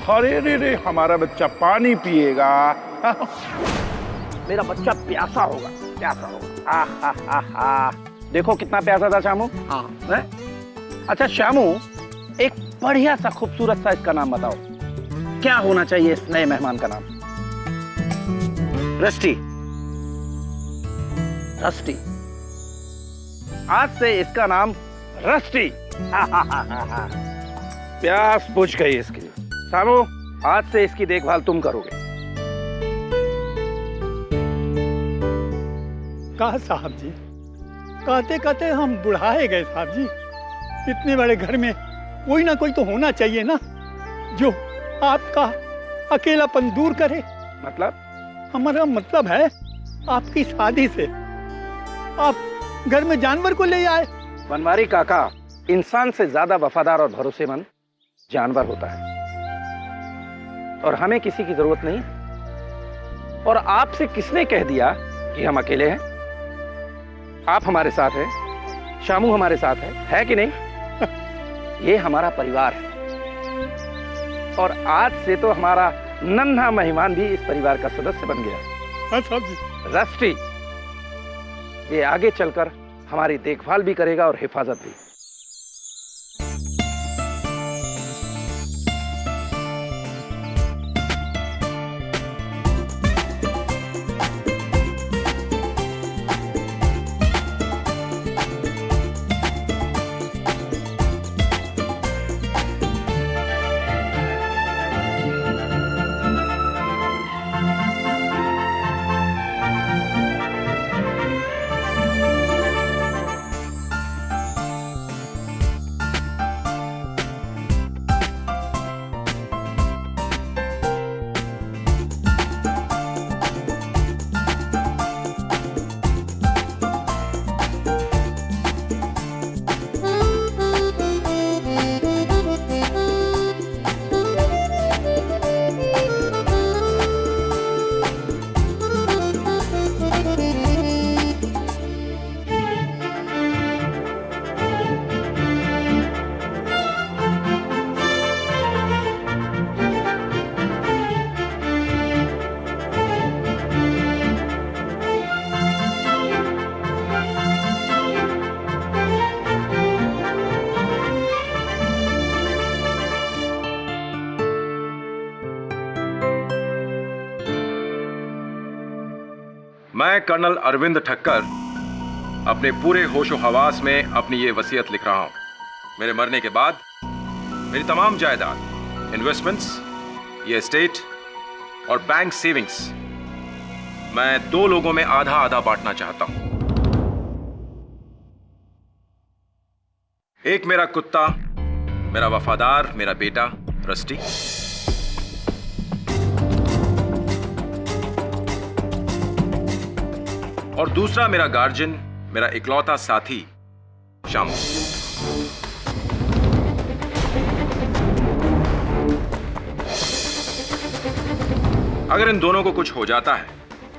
अरे रे रे, हमारा बच्चा पानी पिएगा। मेरा बच्चा प्यासा होगा, प्यासा होगा। आहा, देखो कितना प्यासा था श्यामू। हाँ है? अच्छा श्यामू, एक बढ़िया सा खूबसूरत सा इसका नाम बताओ, क्या होना चाहिए इस नए मेहमान का नाम? रस्टी। रस्टी, आज से इसका नाम रस्टी। प्यास बुझ गई इसकी। श्यामू, आज से इसकी देखभाल तुम करोगे। कहा साहब जी, कहते कहते हम बुढ़ाए गए साहब जी। इतने बड़े घर में कोई ना कोई तो होना चाहिए ना, जो आपका अकेलापन दूर करे। मतलब? हमारा मतलब है, आपकी शादी से आप घर में जानवर को ले आए। बनवारी काका, इंसान से ज्यादा वफादार और भरोसेमंद जानवर होता है, और हमें किसी की जरूरत नहीं। और आपसे किसने कह दिया कि हम अकेले हैं? आप हमारे साथ हैं, श्यामू हमारे साथ है कि नहीं? ये हमारा परिवार है, और आज से तो हमारा नन्हा मेहमान भी इस परिवार का सदस्य बन गया। हाँ साहब जी। रस्टी, ये आगे चलकर हमारी देखभाल भी करेगा और हिफाजत भी। मैं कर्नल अरविंद ठक्कर अपने पूरे होशो हवास में अपनी ये वसीयत लिख रहा हूं। मेरे मरने के बाद मेरी तमाम जायदाद, इन्वेस्टमेंट्स, ये एस्टेट और बैंक सेविंग्स मैं 2 लोगों में आधा आधा बांटना चाहता हूं। एक मेरा कुत्ता, मेरा वफादार, मेरा बेटा रस्टी, और दूसरा मेरा गार्जियन, मेरा इकलौता साथी श्यामू। अगर इन दोनों को कुछ हो जाता है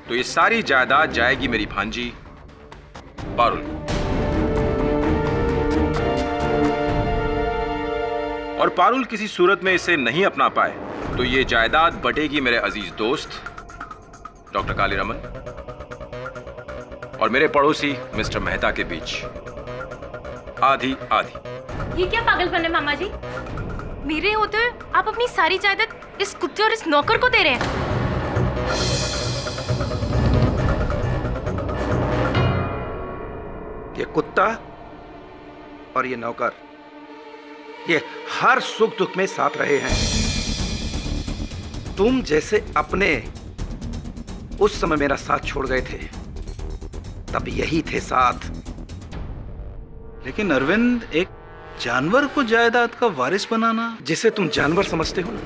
तो ये सारी जायदाद जाएगी मेरी भांजी पारुल। और पारुल किसी सूरत में इसे नहीं अपना पाए तो ये जायदाद बटेगी मेरे अजीज दोस्त डॉक्टर कालीरमन और मेरे पड़ोसी मिस्टर मेहता के बीच, आधी आधी। ये क्या पागलपन है मामा जी? मेरे होते हुए आप अपनी सारी जायदाद इस कुत्ते और इस नौकर को दे रहे हैं। ये कुत्ता और ये नौकर, ये हर सुख दुख में साथ रहे हैं। तुम जैसे अपने उस समय मेरा साथ छोड़ गए थे, तब यही थे साथ। लेकिन अरविंद, एक जानवर को जायदाद का वारिस बनाना। जिसे तुम जानवर समझते हो ना,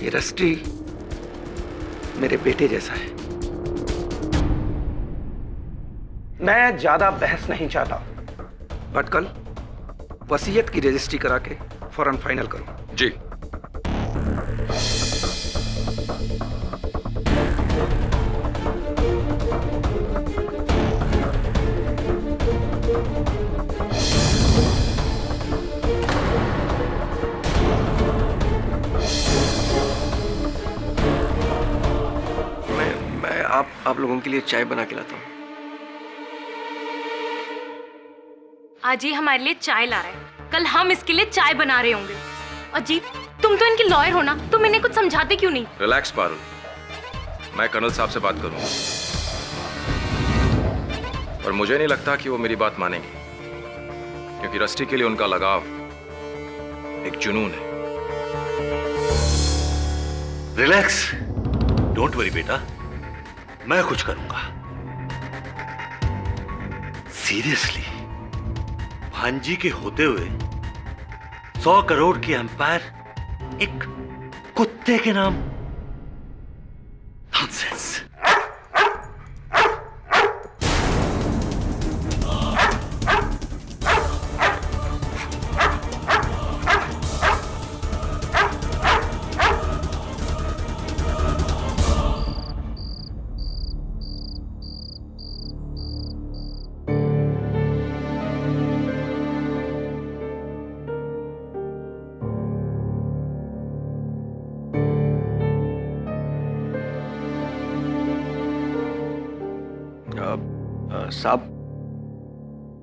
ये रस्टी मेरे बेटे जैसा है। मैं ज्यादा बहस नहीं चाहता, बट कल वसीयत की रजिस्ट्री करा के फौरन फाइनल करो। जी। आप लोगों के लिए चाय बना के लाता हूँ। आज ये हमारे लिए चाय ला रहा है, कल हम इसके लिए चाय बना रहे होंगे। अजीब, तुम तो इनके लॉयर हो ना, तुम इन्हें कुछ समझाते क्यों नहीं? रिलैक्स पारुल, मैं कर्नल साहब से बात करूंगा, और मुझे नहीं लगता कि वो मेरी बात मानेंगे, क्योंकि रस्टी के लिए उनका लगाव एक जुनून है। रिलैक्स, डोंट वरी बेटा, मैं कुछ करूंगा। सीरियसली, भांजी के होते हुए 100 करोड़ की एम्पायर एक कुत्ते के नाम? नॉनसेंस।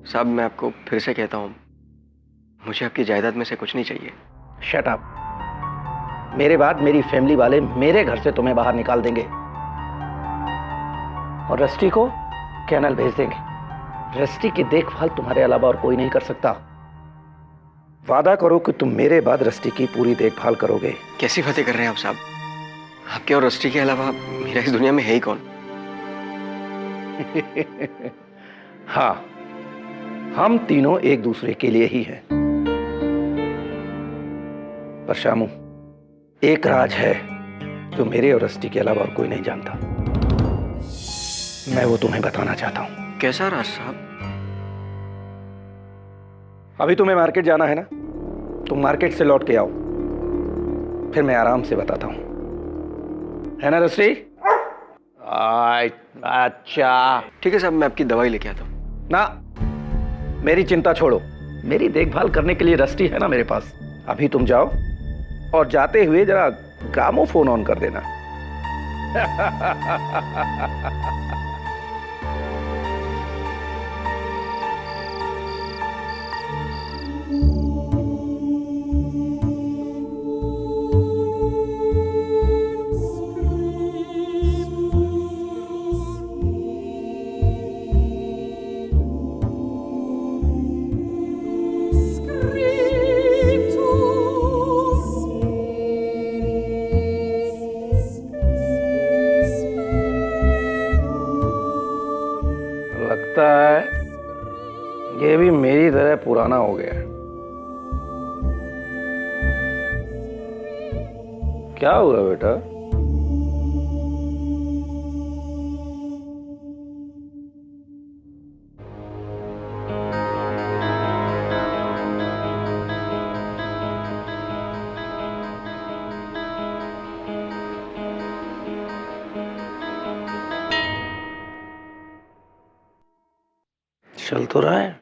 साहब मैं आपको फिर से कहता हूँ, मुझे आपकी जायदाद में से कुछ नहीं चाहिए। Shut up. मेरे बाद मेरी फैमिली वाले मेरे घर से तुम्हें बाहर निकाल देंगे और रस्टी को कैनल भेज देंगे। रस्टी की देखभाल तुम्हारे अलावा और कोई नहीं कर सकता। वादा करो कि तुम मेरे बाद रस्टी की पूरी देखभाल करोगे। कैसी बातें कर रहे हैं आप साहब? आपके और रस्टी के अलावा मेरा इस दुनिया में है ही कौन? हाँ, हम तीनों एक दूसरे के लिए ही हैं। पर शामू, एक राज है जो मेरे और रस्टी के अलावा और कोई नहीं जानता। मैं वो तुम्हें बताना चाहता हूं। कैसा राज साहब? अभी तुम्हें मार्केट जाना है ना, तुम मार्केट से लौट के आओ, फिर मैं आराम से बताता हूं, है ना रस्टी? अच्छा ठीक है साहब, मैं आपकी दवाई लेके आता हूं। ना, मेरी चिंता छोड़ो, मेरी देखभाल करने के लिए रस्टी है ना मेरे पास। अभी तुम जाओ और जाते हुए जरा ग्रामोफोन ऑन कर देना। लगता है ये भी मेरी तरह पुराना हो गया है। क्या हुआ बेटा? चल तो रहा है।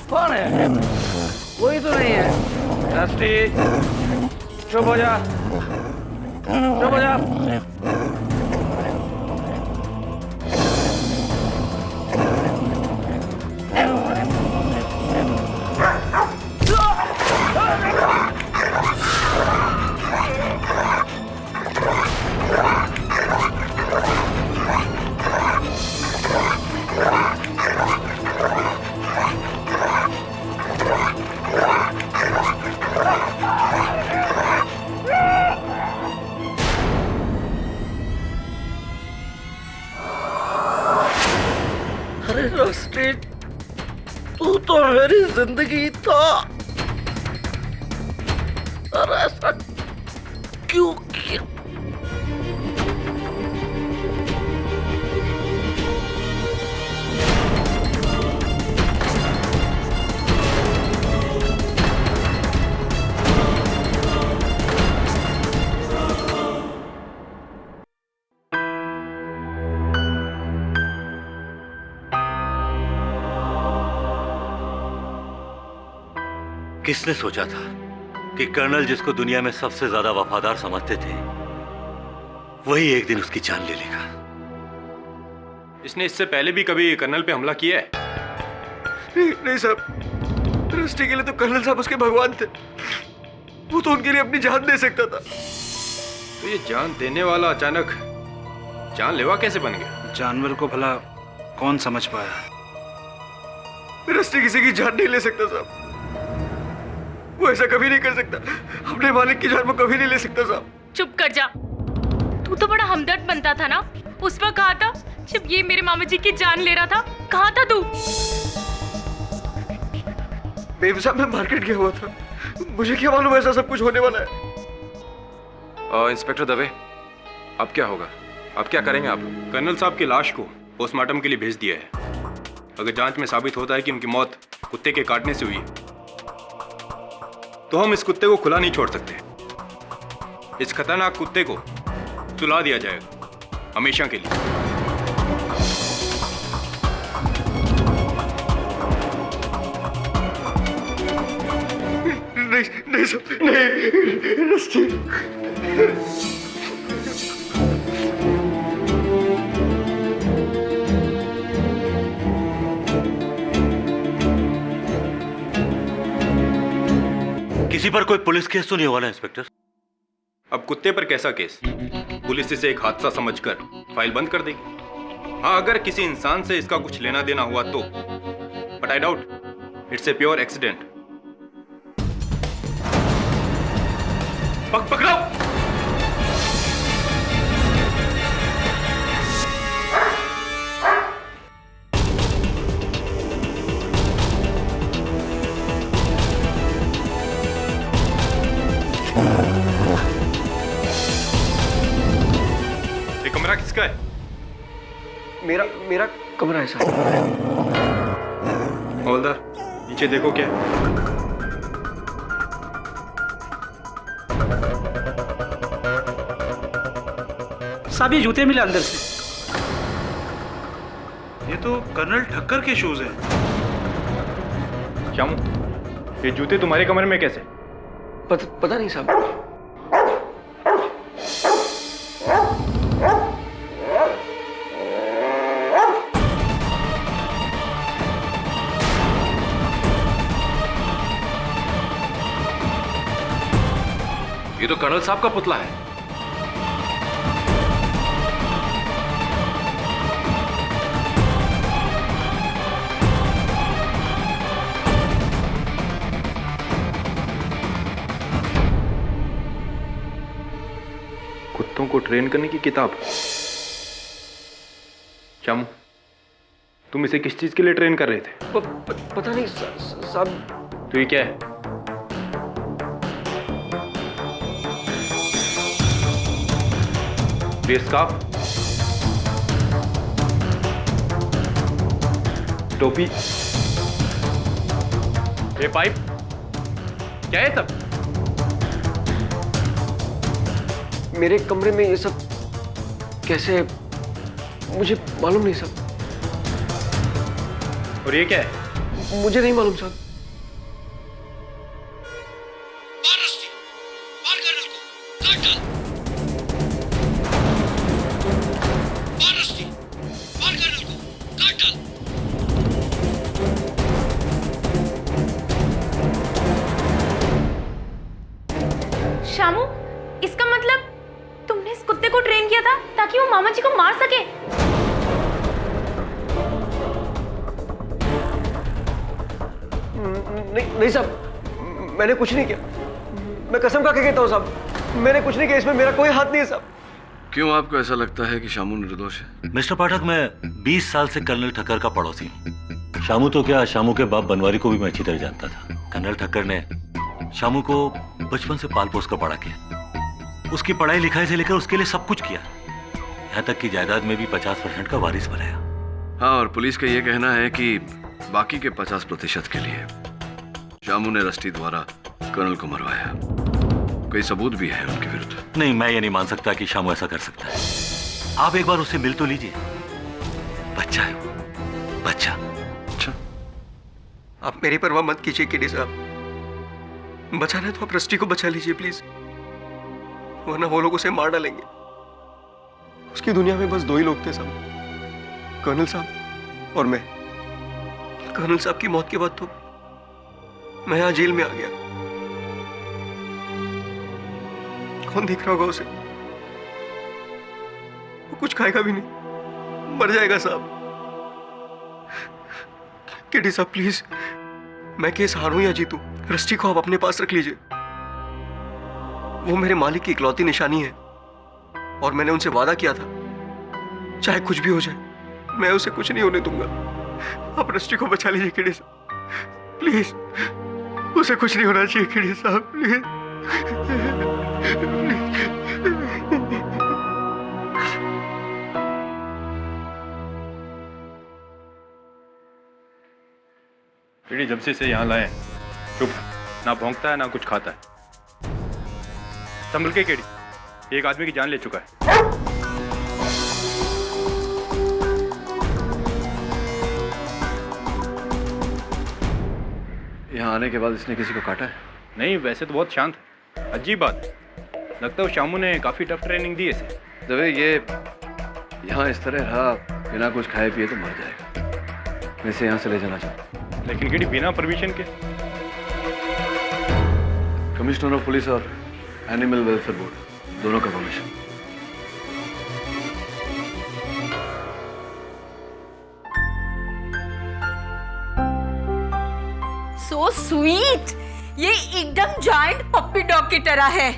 कौन है? कोई तो नहीं है। रस्टी, चुप हो जा, चुप हो जा। अरे रस्टी, तू तो मेरी जिंदगी था। अरे ऐसा क्यों किया? किसने सोचा था कि कर्नल जिसको दुनिया में सबसे ज्यादा वफादार समझते थे वही एक दिन उसकी जान ले लेगा। इसने इससे पहले भी कभी कर्नल पे हमला किया है? नहीं साहब, रस्टी के लिए तो कर्नल साहब उसके भगवान थे। वो तो उनके लिए अपनी जान दे सकता था। तो ये जान देने वाला अचानक जानलेवा कैसे बन गया? जानवर को भला कौन समझ पाया? रस्टी किसी की जान नहीं ले सकता साहब। वो ऐसा कभी नहीं कर सकता। अपने मालिक की जान वो कभी नहीं ले सकता साहब। चुप कर जा। तू तो बड़ा हमदर्द बनता था ना। उस वक्त कहा था जब ये मेरे मामा जी की जान ले रहा था। कहाँ था तू? बेबी साहब, मैं मार्केट गया हुआ था। मुझे क्या मालूम ऐसा सब कुछ होने वाला है। इंस्पेक्टर दवे, अब क्या होगा? अब क्या करेंगे आप लोग? कर्नल साहब की लाश को पोस्टमार्टम के लिए भेज दिया है। अगर जांच में साबित होता है कि उनकी मौत कुत्ते के काटने से हुई तो हम इस कुत्ते को खुला नहीं छोड़ सकते। इस खतरनाक कुत्ते को सुला दिया जाएगा हमेशा के लिए। नहीं सब नहीं रस्टी। किसी पर कोई पुलिस केस तो नहीं हुआ ना इंस्पेक्टर? अब कुत्ते पर कैसा केस? पुलिस इसे एक हादसा समझकर फाइल बंद कर देगी। हाँ, अगर किसी इंसान से इसका कुछ लेना देना हुआ तो, but I doubt it's a pure accident. पकड़ो! ये कमरा किसका है? मेरा कमरा है साहब। हवलदार, नीचे देखो क्या है। साहब ये जूते मिले अंदर से। ये तो कर्नल ठक्कर के शूज हैं। श्यामू, ये जूते तुम्हारे कमरे में कैसे? पता नहीं साहब। ये तो कर्नल साहब का पुतला है। कुत्तों को ट्रेन करने की किताब। श्यामू, तुम इसे किस चीज के लिए ट्रेन कर रहे थे? पता नहीं साहब। तो ये क्या है? स्कार्फ, टोपी, ये पाइप, क्या है सब? मेरे कमरे में ये सब कैसे? मुझे मालूम नहीं साहब। और ये क्या है? मुझे नहीं मालूम साहब। शामू, इसका मतलब तुमने इस कुत्ते को ट्रेन किया था ताकि वो मामा जी को मार सके? नहीं साहब, मैंने कुछ नहीं किया। मैं कसम खा के कहता हूँ साहब, मैंने कुछ नहीं किया। इसमें मेरा कोई हाथ नहीं है साहब। क्यों आपको ऐसा लगता है कि शामू निर्दोष है? मिस्टर पाठक, मैं 20 साल से कर्नल ठक्कर का पड़ोसी हूँ। शामू तो क्या, शामू के बाप बनवारी को भी मैं अच्छी तरह जानता था। कर्नल ठक्कर ने शामू को बचपन से पाल पोस कर बड़ा किया। उसकी पढ़ाई लिखाई से लेकर उसके लिए सब कुछ किया, यहाँ तक कि जायदाद में भी 50% का वारिस बनाया। हाँ, और पुलिस का यह कहना है कि बाकी के 50% के लिए शामू ने रस्टी द्वारा कर्नल को मरवाया। कोई सबूत भी है उनके विरुद्ध? नहीं, मैं ये नहीं मान सकता कि शामू ऐसा कर सकता है। आप एक बार उससे मिल तो लीजिए। बच्चा है वो, बच्चा। आप मेरी परवाह मत कीजिए केडी साहब। बचाना है तो आप रस्टी को बचा लीजिए प्लीज, वरना वो लोग उसे मार डालेंगे। उसकी दुनिया में बस दो ही लोग थे साहब, कर्नल साहब और मैं। कर्नल साहब की मौत के बाद तो मैं यहां जेल में आ गया। कौन देख रहा होगा उसे? वो कुछ खाएगा भी नहीं, मर जाएगा साहब। केडी साहब प्लीज, मैं केस हारूं या जीतूं, रस्टी को आप अपने पास रख लीजिए। वो मेरे मालिक की इकलौती निशानी है और मैंने उनसे वादा किया था चाहे कुछ भी हो जाए मैं उसे कुछ नहीं होने दूंगा। आप रस्टी को बचा लीजिए केडी साहब प्लीज, उसे कुछ नहीं होना चाहिए केडी साहब प्लीज। केडी जब से इसे यहाँ लाए चुप, ना भौंकता है ना कुछ खाता है। संभल के केडी, एक आदमी की जान ले चुका है। यहाँ आने के बाद इसने किसी को काटा है? नहीं, वैसे तो बहुत शांत है। अजीब बात है, लगता है शामू ने काफी टफ ट्रेनिंग दी इसे। दवे ये यहाँ इस तरह रहा बिना कुछ खाए पिए तो मर जाएगा। मैं इसे यहाँ से ले जाना चाहता हूँ। लेकिन केडी बिना परमिशन के? कमिश्नर ऑफ पुलिस और एनिमल वेलफेयर बोर्ड दोनों का परमिशन। सो स्वीट, ये एकदम जायंट पप्पी डॉग की तरह है।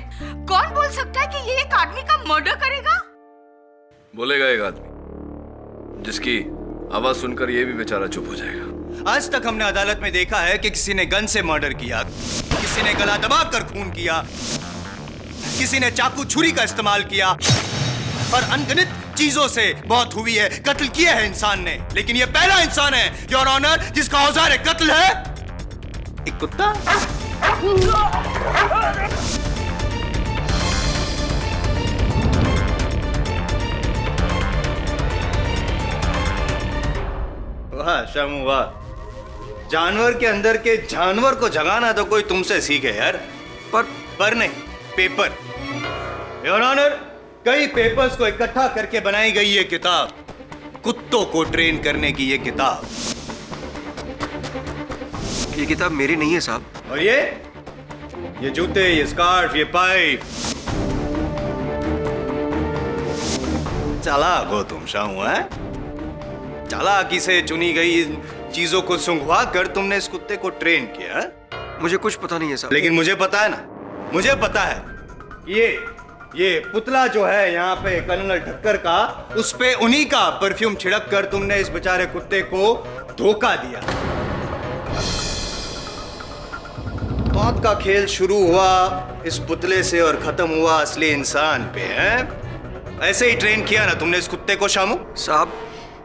कौन बोल सकता है कि ये एक आदमी का मर्डर करेगा? बोलेगा एक आदमी जिसकी आवाज सुनकर ये भी बेचारा चुप हो जाएगा। आज तक हमने अदालत में देखा है कि किसी ने गन से मर्डर किया, किसी ने गला दबाकर खून किया, किसी ने चाकू छुरी का इस्तेमाल किया और अनगिनत चीजों से मौत हुई है, कत्ल किया है इंसान ने। लेकिन ये पहला इंसान है योर ऑनर जिसका औजार कत्ल है एक कुत्ता। वाह शामू वाह, जानवर के अंदर के जानवर को जगाना तो कोई तुमसे सीखे यार। पर नहीं, पेपर। योर ऑनर, कई पेपर्स को इकट्ठा करके बनाई गई ये किताब, कुत्तों को ट्रेन करने की ये किताब। ये किताब मेरी नहीं है साहब। और ये जूते, ये स्कार्फ, ये पाइप। चालाक हो तुम शामू, है? चालाकी से चुनी गई चीजों को सुंघवा कर तुमने इस कुत्ते को ट्रेन किया। मुझे कुछ पता नहीं है साहब। लेकिन मुझे पता है ना, मुझे पता है। ये पुतला जो है यहाँ पे कर्नल ठक्कर का, उस पे उन्हीं का परफ्यूम छिड़क कर तुमने इस बेचारे कुत्ते को धोखा दिया। मौत का खेल शुरू हुआ इस पुतले से और खत्म हुआ असली इंसान पे, है? ऐसे ही ट्रेन किया ना तुमने इस कुत्ते को शामू। साहब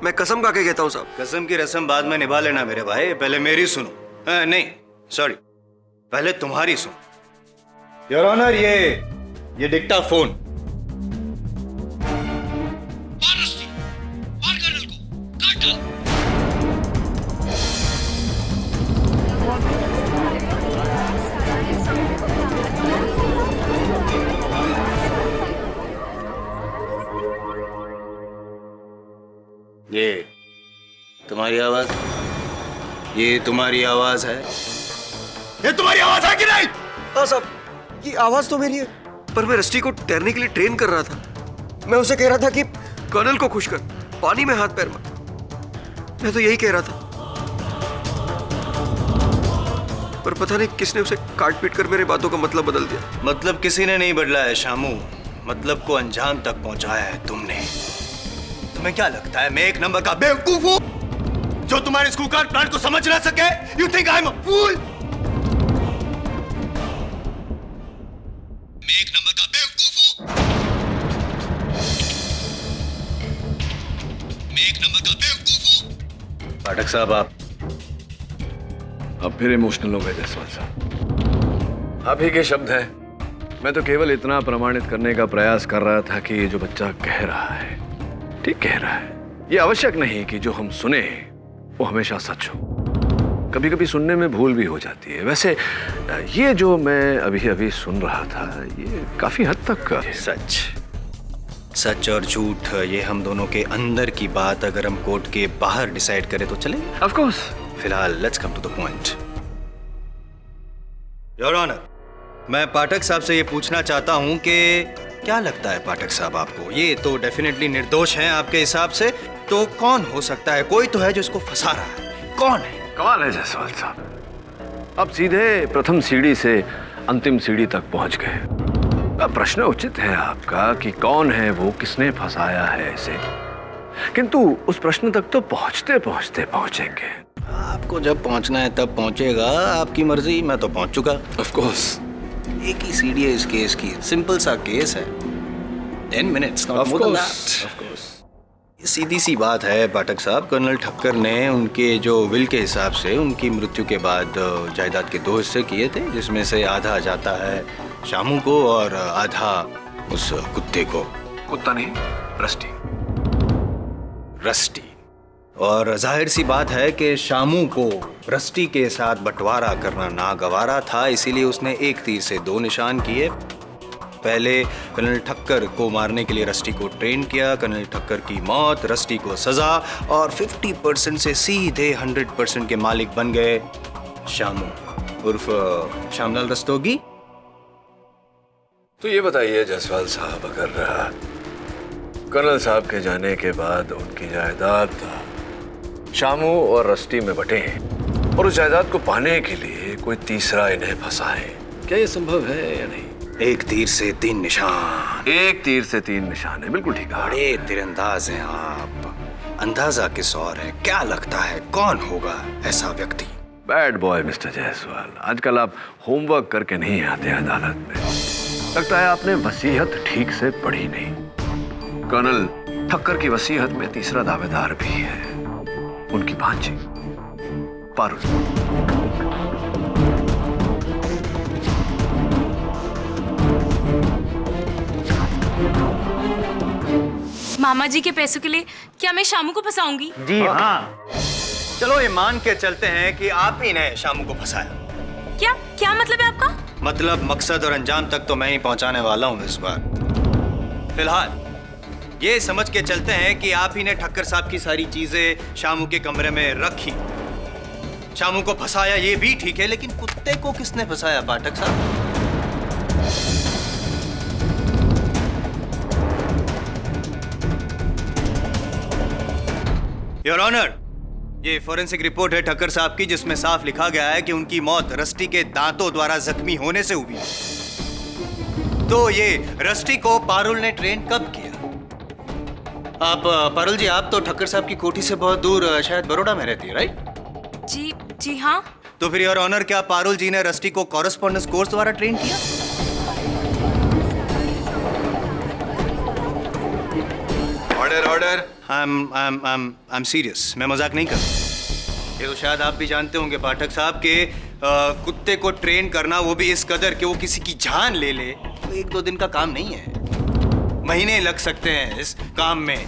मैं कसम खा के कहता हूँ साहब। कसम की रस्म बाद में निभा लेना मेरे भाई, पहले मेरी सुनो। नहीं सॉरी, पहले तुम्हारी सुनो। योर ऑनर, ये डिक्टाफोन। ये तुम्हारी आवाज? ये तुम्हारी आवाज है? ये तुम्हारी आवाज है कि नहीं? हाँ साहब, ये आवाज तो मेरी है, पर मैं रस्टी को तैरने के लिए ट्रेन कर रहा था। मैं उसे कह रहा था कि कर्नल को खुश कर, पानी में हाथ पैर मार। मैं तो यही कह रहा था, पर पता नहीं किसने उसे काट पीट कर मेरे बातों का मतलब बदल दिया। मतलब किसी ने नहीं बदला है शामू, मतलब को अंजाम तक पहुंचाया है तुमने। तुम्हें क्या लगता है मैं एक नंबर का बेवकूफ हूं जो तुम्हारे स्कूल कार्ड प्लान को समझ ना सके? You think I am a fool? मैं एक नंबर का बेवकूफ हूं? मैं एक नंबर का बेवकूफ हूं? पाठक साहब, अब फिर इमोशनल हो गए जसवाल साहब। आप ही के शब्द हैं। मैं तो केवल इतना प्रमाणित करने का प्रयास कर रहा था कि ये जो बच्चा कह रहा है ठीक कह रहा है। ये आवश्यक नहीं कि जो हम सुने वो हमेशा सच हो। कभी कभी सुनने में भूल भी हो जाती है। वैसे ये जो मैं अभी अभी सुन रहा था ये काफी हद तक सच सच और झूठ ये हम दोनों के अंदर की बात अगर हम कोर्ट के बाहर डिसाइड करें तो चले। Of course. फिलहाल let's come to the point. Your honour, मैं पाठक साहब से ये पूछना चाहता हूं कि क्या लगता है पाठक साहब आपको, ये तो डेफिनेटली निर्दोष हैं आपके हिसाब से, तो कौन हो सकता है? कोई तो है जो इसको फंसा रहा है, कौन है? कमाल है जायसवाल साहब, अब सीधे प्रथम सीढ़ी से अंतिम सीढ़ी तक पहुंच गए। अब प्रश्न उचित है आपका कि कौन है वो, किसने फंसाया है इसे, किंतु उस प्रश्न तक तो पहुंचते पहुंचते पहुंचेंगे। आपको जब पहुंचना है तब पहुंचेगा, आपकी मर्जी, मैं तो पहुंच चुका। Of course. एक ही सीढ़ी है इस केस की, सिंपल सा केस है, 10 minutes, not more than that. Of course. सीधी सी बात है पाठक साहब, कर्नल ठक्कर ने उनके जो विल के हिसाब से उनकी मृत्यु के बाद जायदाद के 2 हिस्से किए थे, जिसमें से आधा जाता है शामू को और आधा उस कुत्ते को। कुत्ता नहीं, रस्टी। रस्टी। और जाहिर सी बात है कि शामू को रस्टी के साथ बंटवारा करना नागवारा था, इसीलिए उसने एक तीर से 2 निशान किए। पहले कर्नल ठक्कर को मारने के लिए रस्टी को ट्रेन किया, कर्नल ठक्कर की मौत, रस्टी को सजा, और 50% से सीधे 100% के मालिक बन गए शामू उर्फ श्यामलाल रस्तोगी। तो ये बताइए जायसवाल साहब, अगर कर्नल साहब के जाने के बाद उनकी जायदाद शामू और रस्टी में बटे और उस जायदाद को पाने के लिए कोई तीसरा इन्हें फंसाए, क्या ये संभव है या नहीं? एक तीर से 3 निशान। एक तीर से 3 निशान है, बिल्कुल ठीक है। बड़े तीरंदाज हैं आप, अंदाजा किस और है? क्या लगता है कौन होगा ऐसा व्यक्ति? बैड बॉय मिस्टर जायसवाल, आजकल आप होमवर्क करके नहीं आते अदालत में। लगता है आपने वसीयत ठीक से पढ़ी नहीं। कर्नल ठक्कर की वसीयत में तीसरा दावेदार भी है, उनकी भांजी पारुल। मामा जी के पैसों के लिए क्या मैं शामू को फंसाऊंगी? जी हाँ। चलो ये मान के चलते हैं कि आप ही ने शामू को फंसाया। क्या क्या मतलब है आपका? मतलब मकसद और अंजाम तक तो मैं ही पहुंचाने वाला हूं इस बार। फिलहाल ये समझ के चलते हैं कि आप ही ने ठक्कर साहब की सारी चीजें शामू के कमरे में रखी, शामू को फंसाया, ये भी ठीक है, लेकिन कुत्ते को किसने फंसाया पाठक साहब? योर ऑनर, ये फॉरेंसिक रिपोर्ट है ठक्कर साहब की, जिसमें साफ लिखा गया है कि उनकी मौत रस्टी के दांतों द्वारा जख्मी होने से हुई। तो ये रस्टी को पारुल ने ट्रेन कब किया? आप पारुल जी, आप तो ठक्कर साहब की कोठी से बहुत दूर शायद बड़ौदा में रहती है, राइट? जी हाँ। तो फिर योर ऑनर, क्या पारुल जी ने रस्टी को कॉरेस्पॉन्डेंस कोर्स द्वारा ट्रेन किया? Order order. I am serious, मैं मजाक नहीं कर रहा। ये तो शायद आप भी जानते होंगे पाठक साहब के कुत्ते को ट्रेन करना, वो भी इस कदर कि वो किसी की जान ले ले, तो 1-2 दिन का काम नहीं है, महीने लग सकते हैं इस काम में।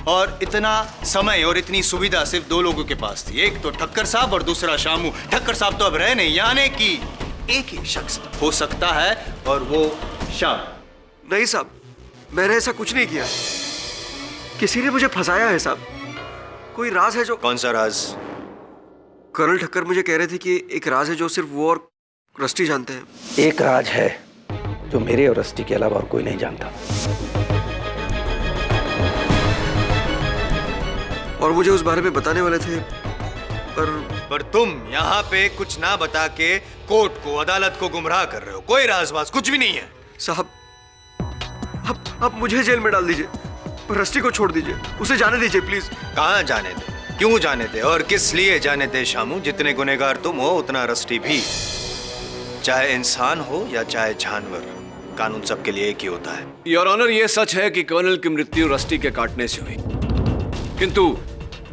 और इतना समय और इतनी सुविधा सिर्फ 2 लोगों के पास थी, एक तो ठक्कर साहब और दूसरा शामू। ठक्कर साहब तो अब रहे नहीं, यानी कि एक ही शख्स हो सकता है और वो शाम। नहीं साहब, मैंने ऐसा कुछ नहीं किया, किसी ने मुझे फंसाया है साहब। कोई राज है जो। कौन सा राज? कर्नल ठक्कर मुझे कह रहे थे कि एक राज है जो सिर्फ वो और रस्टी जानते हैं। एक राज है जो मेरे और रस्टी के अलावा और कोई नहीं जानता, और मुझे उस बारे में बताने वाले थे, पर तुम यहाँ पे कुछ ना बता के कोर्ट को, अदालत को गुमराह कर रहे हो। कोई राजबाज कुछ भी नहीं है साहब। अब मुझे जेल में डाल दीजिए, रस्टी को छोड़ दीजिए, उसे जाने दीजिए प्लीज। कहाँ जाने दे, क्यों जाने दे और किस लिए जाने दे शामू? जितने गुनहगार तुम हो उतना रस्टी भी, चाहे इंसान हो या चाहे जानवर, कानून सबके लिए एक ही होता है। योर ऑनर, ये सच है कि कर्नल की मृत्यु रस्टी के काटने से हुई, किंतु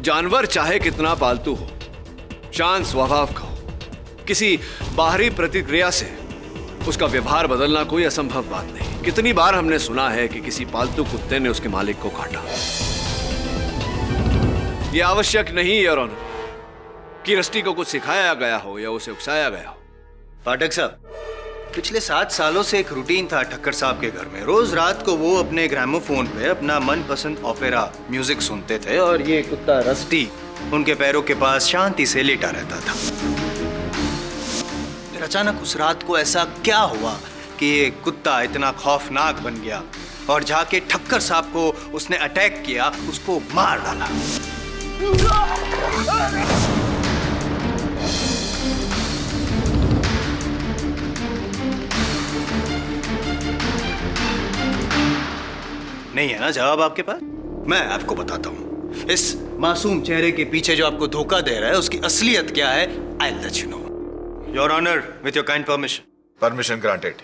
जानवर चाहे कितना पालतू हो, शांत स्वभाव का हो, किसी बाहरी प्रतिक्रिया से उसका व्यवहार बदलना कोई असंभव बात नहीं। कितनी बार हमने सुना है कि किसी पालतू कुत्ते ने उसके मालिक को काटा। यह आवश्यक नहीं योर ऑनर, कि रस्टी को कुछ सिखाया गया हो या उसे उकसाया गया हो। पाठक साहब, पिछले 7 सालों से एक रूटीन था ठक्कर साहब के घर में। रोज रात को वो अपने ग्रामोफोन पे अपना मनपसंद ओपेरा म्यूजिक सुनते थे और ये कुत्ता रस्टी उनके पैरों के पास शांति से लेटा रहता था। फिर अचानक उस रात को ऐसा क्या हुआ कि ये कुत्ता इतना खौफनाक बन गया और जाके ठक्कर साहब को उसने अटैक किया, उसको मार डाला। नहीं है ना जवाब आपके पास? मैं आपको बताता हूं। इस मासूम चेहरे के पीछे जो आपको धोखा दे रहा है उसकी असलियत क्या है? I will let you know. Your honour, with your kind permission. Permission granted.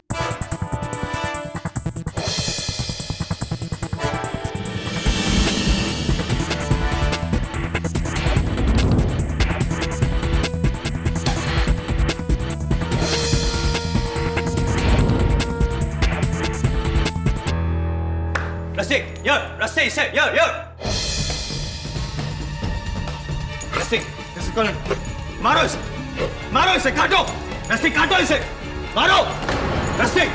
Rusty, Rusty, Rusty, this is colonel. मारो इसे, काटो, रस्टी काटो इसे, मारो, रस्टी।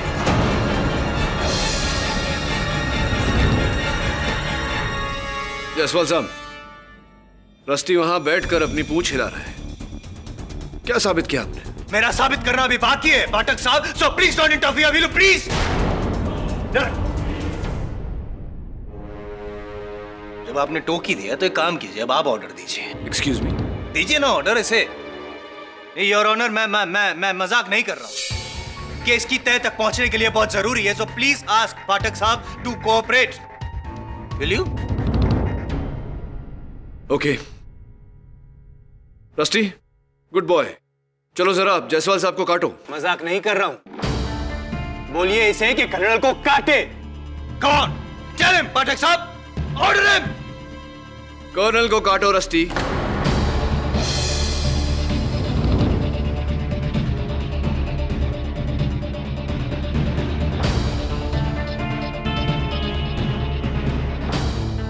जयसवाल साहब, रस्टी वहां बैठकर अपनी पूंछ हिला रहा है। क्या साबित किया आपने? मेरा साबित करना अभी बाकी है पाठक साहब, so please don't interfere, will you please? जब आपने टोकी दिया तो एक काम कीजिए, अब आप ऑर्डर दीजिए। एक्सक्यूज मी, दीजिए ना ऑर्डर इसे। योर ऑनर, मैं मजाक नहीं कर रहा हूं। केस की तह तक पहुंचने के लिए बहुत जरूरी है, सो प्लीज आस्क पाठक साहब to cooperate. Will you? Okay. Rusty, good boy. चलो जरा आप जायसवाल साहब को काटो। मजाक नहीं कर रहा हूं। बोलिए इसे कि कर्नल को काटे। कौन? टेल हिम पाठक साहब, ऑर्डर हिम। कर्नल को काटो रस्टी।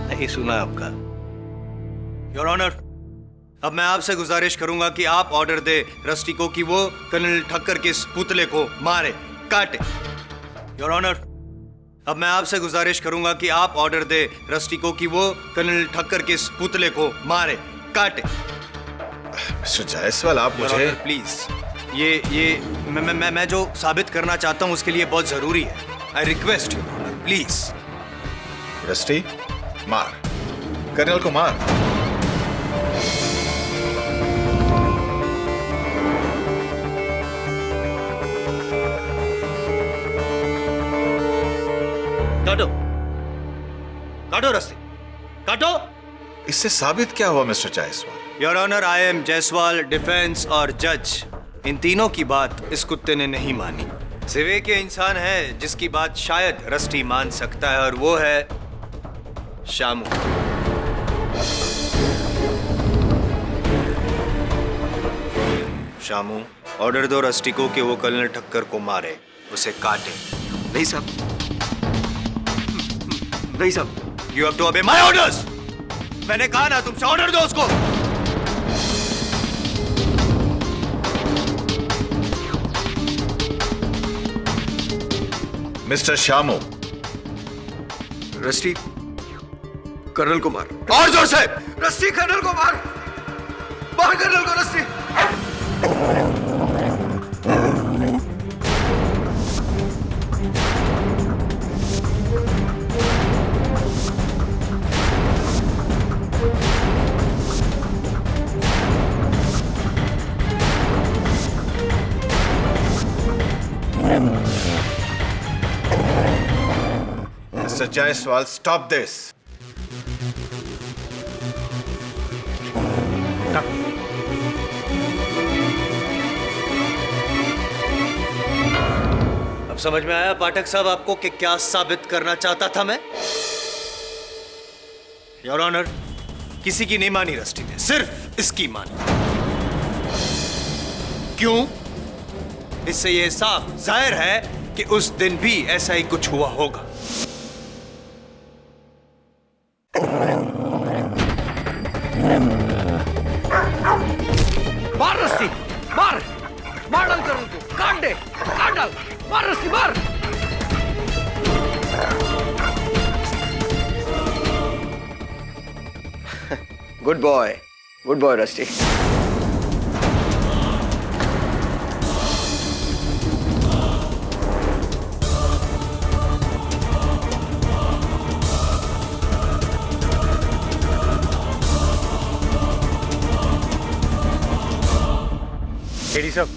नहीं सुना आपका। योर ऑनर, अब मैं आपसे गुजारिश करूंगा कि आप ऑर्डर दे रस्टी को कि वो कर्नल ठक्कर के इस पुतले को मारे, काटे। योर ऑनर, अब मैं आपसे गुजारिश करूंगा कि आप ऑर्डर दे रस्टी को कि वो कर्नल ठक्कर के इस पुतले को मारे, काटे। मिस्टर जायसवाल, आप मुझे प्लीज, ये मैं जो साबित करना चाहता हूं उसके लिए बहुत जरूरी है। I request you honour, please. Rusty, मार, कर्नल को मार। काटो, काटो रस्टी, काटो। इससे साबित क्या हुआ mister Jaiswal? Your honour, I am Jaiswal, defence और जज। इन तीनों की बात इस कुत्ते ने नहीं मानी। सिवे के इंसान है जिसकी बात शायद रस्टी मान सकता है, और वो है शामू। शामू, ऑर्डर दो रस्टी को कि वो कर्नल ठक्कर को मारे, उसे काटे। नहीं साहब, नहीं साहब। You have to obey my orders. मैंने कहा ना तुमसे, ऑर्डर दो उसको। मिस्टर शामू, रस्टी कर्नल को मार। और जोर से। रस्टी कर्नल को मार, मार कर्नल को rusty. Mr. Jaiswal, stop this. अब समझ में आया पाठक साहब आपको कि क्या साबित करना चाहता था मैं? योर ऑनर, किसी की नहीं मानी रस्टी ने, सिर्फ इसकी मानी। क्यों? इससे यह साफ जाहिर है कि उस दिन भी ऐसा ही कुछ हुआ होगा। मार रस्सी, मार मार डाल कर उनको, काट दे, काट डाल, मार रस्सी, मार। Good boy rusty. एडी साहब,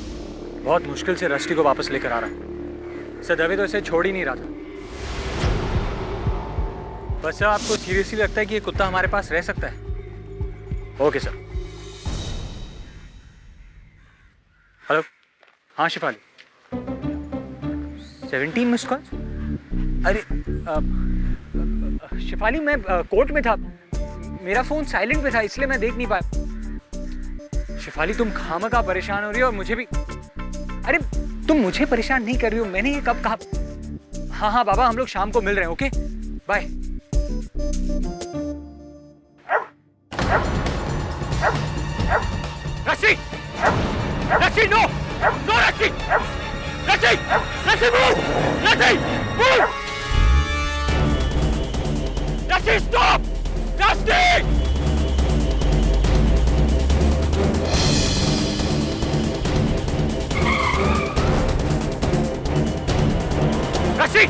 बहुत मुश्किल से रस्टी को वापस लेकर आ रहा हूँ। सर दवे तो इसे छोड़ ही नहीं रहा था। बस सर, आपको सीरियसली लगता है कि ये कुत्ता हमारे पास रह सकता है? Okay sir. हेलो, हाँ शिफाली, 17 मिस्ड कॉल। अरे शिफाली, मैं कोर्ट में था, मेरा फोन साइलेंट पे था, इसलिए मैं देख नहीं पाया। शिफाली, तुम खामखा परेशान हो रही हो और मुझे भी। अरे तुम मुझे परेशान नहीं कर रही हो, मैंने ये कब कहा? हाँ हाँ बाबा, हम लोग शाम को मिल रहे हैं। Okay bye. रस्सी, रस्सी, नो नो, रस्सी, रस्सी, रस्सी, मूव, रस्सी, मूव, रस्सी, स्टॉप, रस्सी। रस्सी,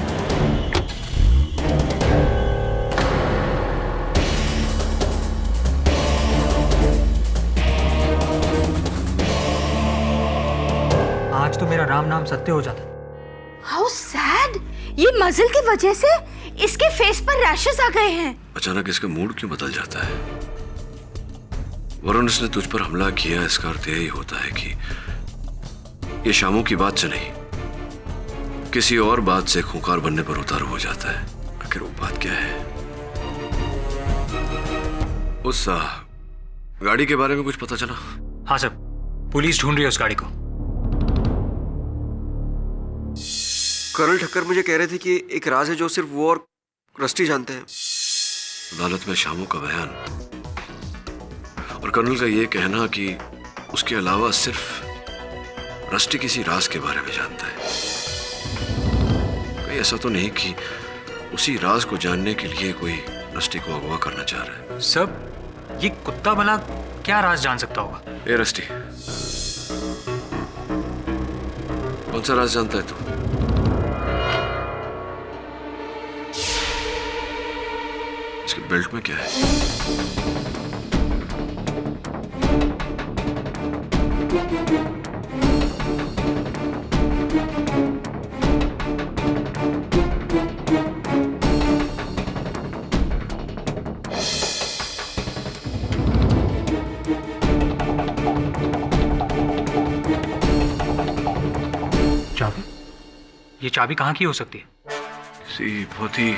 आज तो मेरा राम नाम सत्य हो जाता। How sad. ये मजल की वजह से इसके फेस पर रैशेस आ गए हैं। अचानक इसका मूड क्यों बदल जाता है? वरुण, इसने तुझ पर हमला किया, इसका अर्थ यही होता है कि ये शामू की बात से नहीं, किसी और बात से खूंखार बनने पर उतारू हो जाता है। आखिर वो बात क्या है? उस गाड़ी के बारे में कुछ पता चला? हाँ सर, पुलिस ढूंढ रही है उस गाड़ी को। कर्नल ठक्कर मुझे कह रहे थे कि एक राज है जो सिर्फ वो और रस्टी जानते हैं। अदालत में शामू का बयान और कर्नल का ये कहना कि उसके अलावा सिर्फ रस्टी किसी राज के बारे में जानता है। कहीं ऐसा तो नहीं कि उसी राज को जानने के लिए कोई रस्टी को अगवा करना चाह रहा है? सब ये कुत्ता भला क्या राज जान सकता होगा? ए रस्टी, कौन सा राज जानता है तू? इसके बेल्ट में क्या है? चाबी? ये चाबी कहाँ की हो सकती है? किसी बहुत ही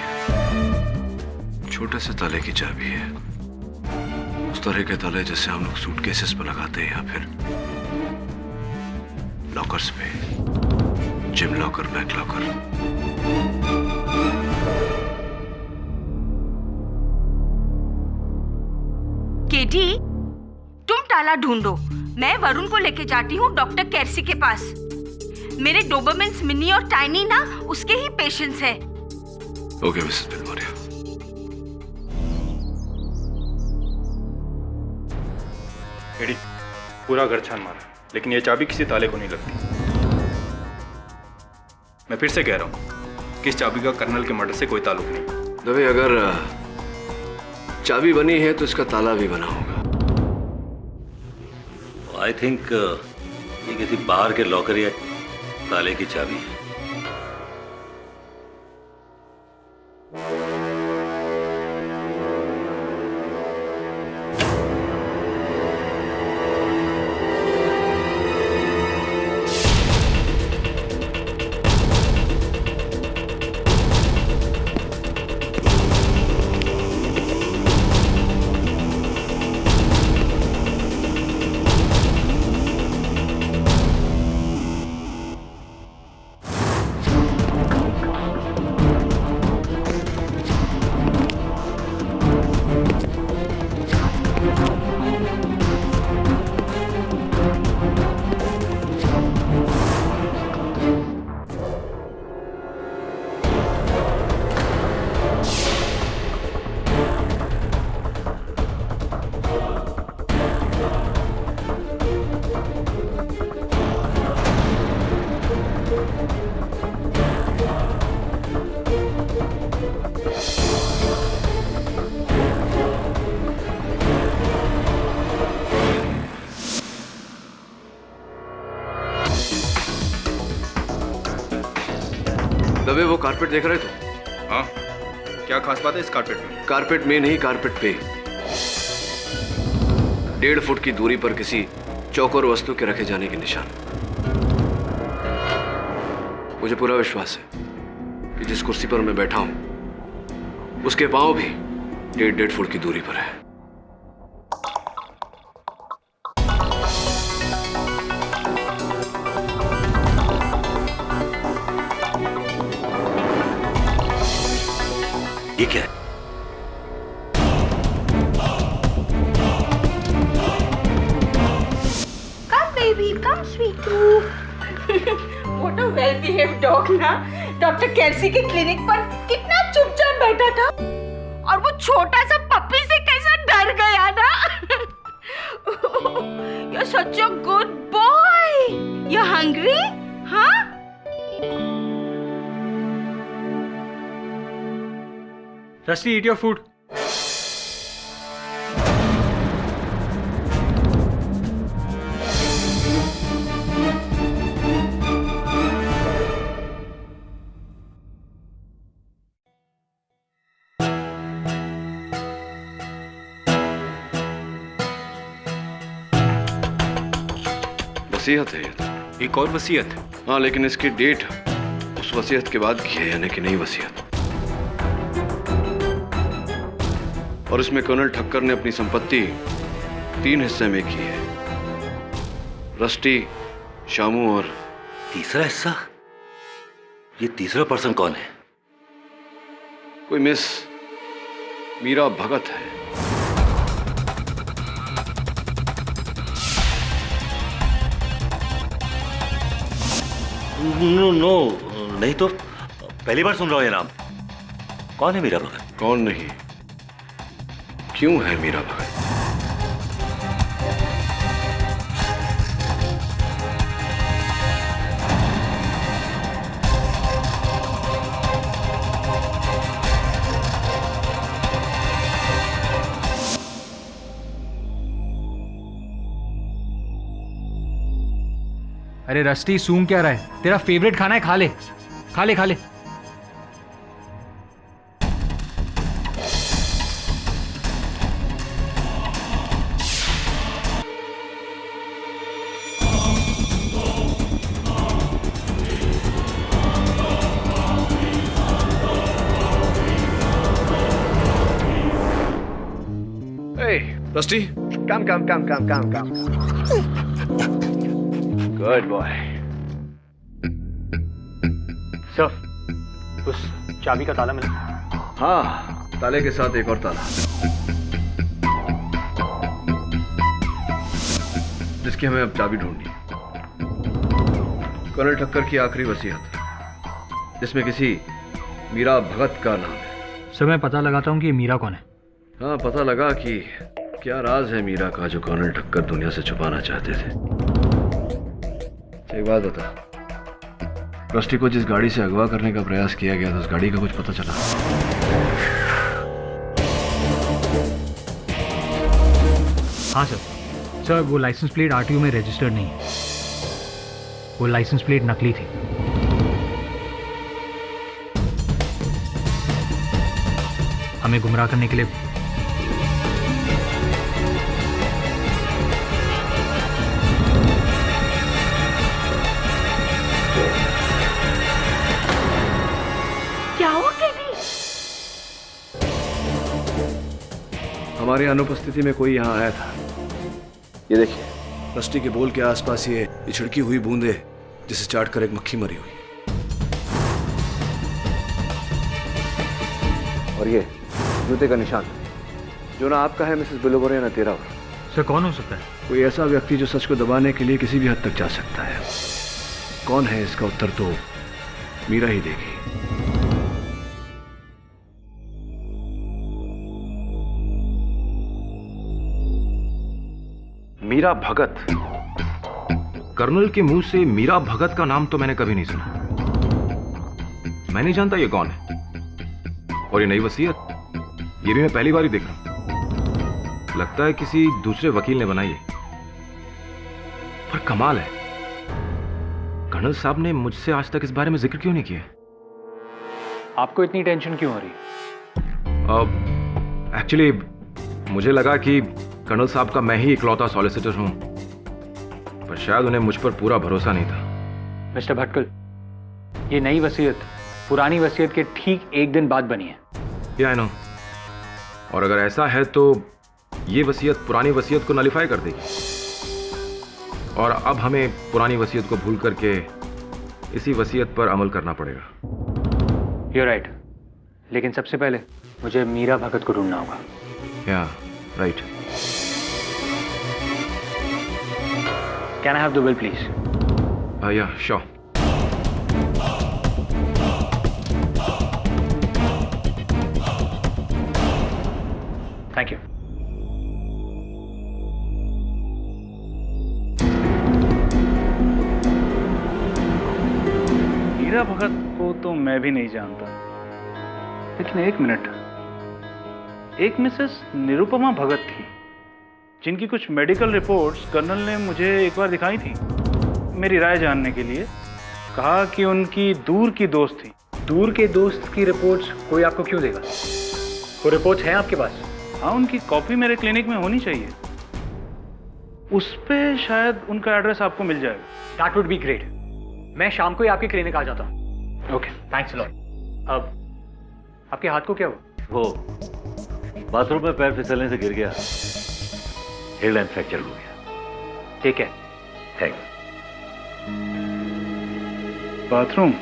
छोटे से ताले की चाबी है। उस तरह के ताले जैसे हम लोग सूटकेसेस पर लगाते हैं या फिर लॉकर्स पे, जिम लॉकर, बैक लॉकर। केटी, तुम ताला ढूंढो, मैं वरुण को लेके जाती हूँ डॉक्टर कैरसी के पास। मेरे डोबरमेंस मिनी और टाइनी ना उसके ही पेशेंट्स हैं। Okay Mrs Bilimoria. एडी, पूरा घर छान मारा, लेकिन ये चाबी किसी ताले को नहीं लगती। मैं फिर से कह रहा हूँ कि इस चाबी का कर्नल के मर्डर से कोई ताल्लुक नहीं। दवे, अगर चाबी बनी है तो इसका ताला भी बना होगा। आई थिंक ये किसी बाहर के लॉकर या ताले की चाबी है। दबे वो कारपेट देख रहे थे? हाँ, क्या खास बात है इस कारपेट में? कारपेट में नहीं, कारपेट पे 1.5 फुट की दूरी पर किसी चौकोर वस्तु के रखे जाने के निशान। मुझे पूरा विश्वास है कि जिस कुर्सी पर मैं बैठा हूं उसके पांव भी 1.5 फुट की दूरी पर है। ये क्या है? Come baby, come sweetu. What a well-behaved dog ना। डॉक्टर कैल्सी के क्लिनिक पर कितना चुपचाप बैठा था और वो छोटा सा पप्पी से कैसा डर गया ना। You're such a good boy. You're hungry? हाँ? Rusty, eat your food. वसीयत है ये तो। एक और वसीयत? हाँ, लेकिन इसकी डेट उस वसीयत के बाद की है, यानी कि नई वसीयत। और इसमें कर्नल ठक्कर ने अपनी संपत्ति 3 हिस्से में की है। रस्टी, शामू और तीसरा हिस्सा? ये तीसरा पर्सन कौन है? कोई मिस मीरा भगत है। नो, नहीं तो पहली बार सुन रहा हूं ये नाम। कौन है मीरा भगत? कौन नहीं, क्यों है मीरा भगत? अरे रस्टी, सूंघ क्या रहा है? तेरा फेवरेट खाना है, खा ले खा ले खा ले। Rusty, Come. Good boy. Sir, उस चाबी का ताला मिला? हाँ, ताले के साथ एक और ताला, जिसकी हमें अब चाबी ढूंढनी है। कर्नल ठक्कर की आखिरी वसीयत, जिसमें किसी मीरा भगत का नाम है। सर, मैं पता लगाता हूँ कि ये मीरा कौन है। हाँ, पता लगा कि क्या राज है मीरा का जो कर्नल ठक्कर दुनिया से छुपाना चाहते थे। एक बात बता, रस्टी को जिस गाड़ी से अगवा करने का प्रयास किया गया था, उस गाड़ी का कुछ पता चला? हाँ सर, वो लाइसेंस प्लेट आरटीओ में रजिस्टर्ड नहीं है। वो लाइसेंस प्लेट नकली थी। हमें गुमराह करने के लिए हमारी अनुपस्थिति में कोई यहाँ आया था। ये देखिए, रस्टी के बोल के आसपास ये छिड़की हुई बूंदे, जिसे चाट कर एक मक्खी मरी हुई। और ये जूते का निशान, जो ना आपका है मिसेस बिलोबर, या ना तेरा हो। सर, कौन हो सकता है? कोई ऐसा व्यक्ति जो सच को दबाने के लिए किसी भी हद तक जा सकता है। कौन है, इसका उत्तर तो मीरा ही देगी। मीरा भगत? कर्नल के मुंह से मीरा भगत का नाम तो मैंने कभी नहीं सुना। मैं नहीं जानता ये कौन है। और ये नई वसीयत, ये भी मैं पहली बार ही देख रहा हूं। लगता है किसी दूसरे वकील ने बनाई है। पर कमाल है, कर्नल साहब ने मुझसे आज तक इस बारे में जिक्र क्यों नहीं किया? आपको इतनी टेंशन क्यों हो रही है? एक्चुअली मुझे लगा कि कर्नल साहब का मैं ही इकलौता सॉलिसिटर हूं, पर शायद उन्हें मुझ पर पूरा भरोसा नहीं था। मिस्टर भटकल, ये नई वसीयत पुरानी वसीयत के ठीक एक दिन बाद बनी है। या आई नो। और अगर ऐसा है तो ये वसीयत पुरानी वसीयत को नलिफाई कर देगी, और अब हमें पुरानी वसीयत को भूल करके इसी वसीयत पर अमल करना पड़ेगा। You're right. लेकिन सबसे पहले मुझे मीरा भगत को ढूंढना होगा। या right. Can I have the will, please? या श्योर। Thank you. मीरा भगत को तो मैं भी नहीं जानता, लेकिन एक मिनट, एक मिसेस निरुपमा भगत थी जिनकी कुछ मेडिकल रिपोर्ट्स कर्नल ने मुझे एक बार दिखाई थी मेरी राय जानने के लिए। कहा कि उनकी दूर की दोस्त थी। दूर के दोस्त की रिपोर्ट्स कोई आपको क्यों देगा? वो रिपोर्ट्स हैं आपके पास? हाँ, उनकी कॉपी मेरे क्लिनिक में होनी चाहिए। उस पे शायद उनका एड्रेस आपको मिल जाएगा। That would be great. मैं शाम को ही आपके क्लिनिक आ जाता हूँ। Okay, thanks a lot. अब आपके हाथ को क्या हुआ? वो बाथरूम में पैर फिसलने से गिर गया, हेयरलाइन फ्रैक्चर हो गया। ठीक है, थैंक्स। बाथरूम?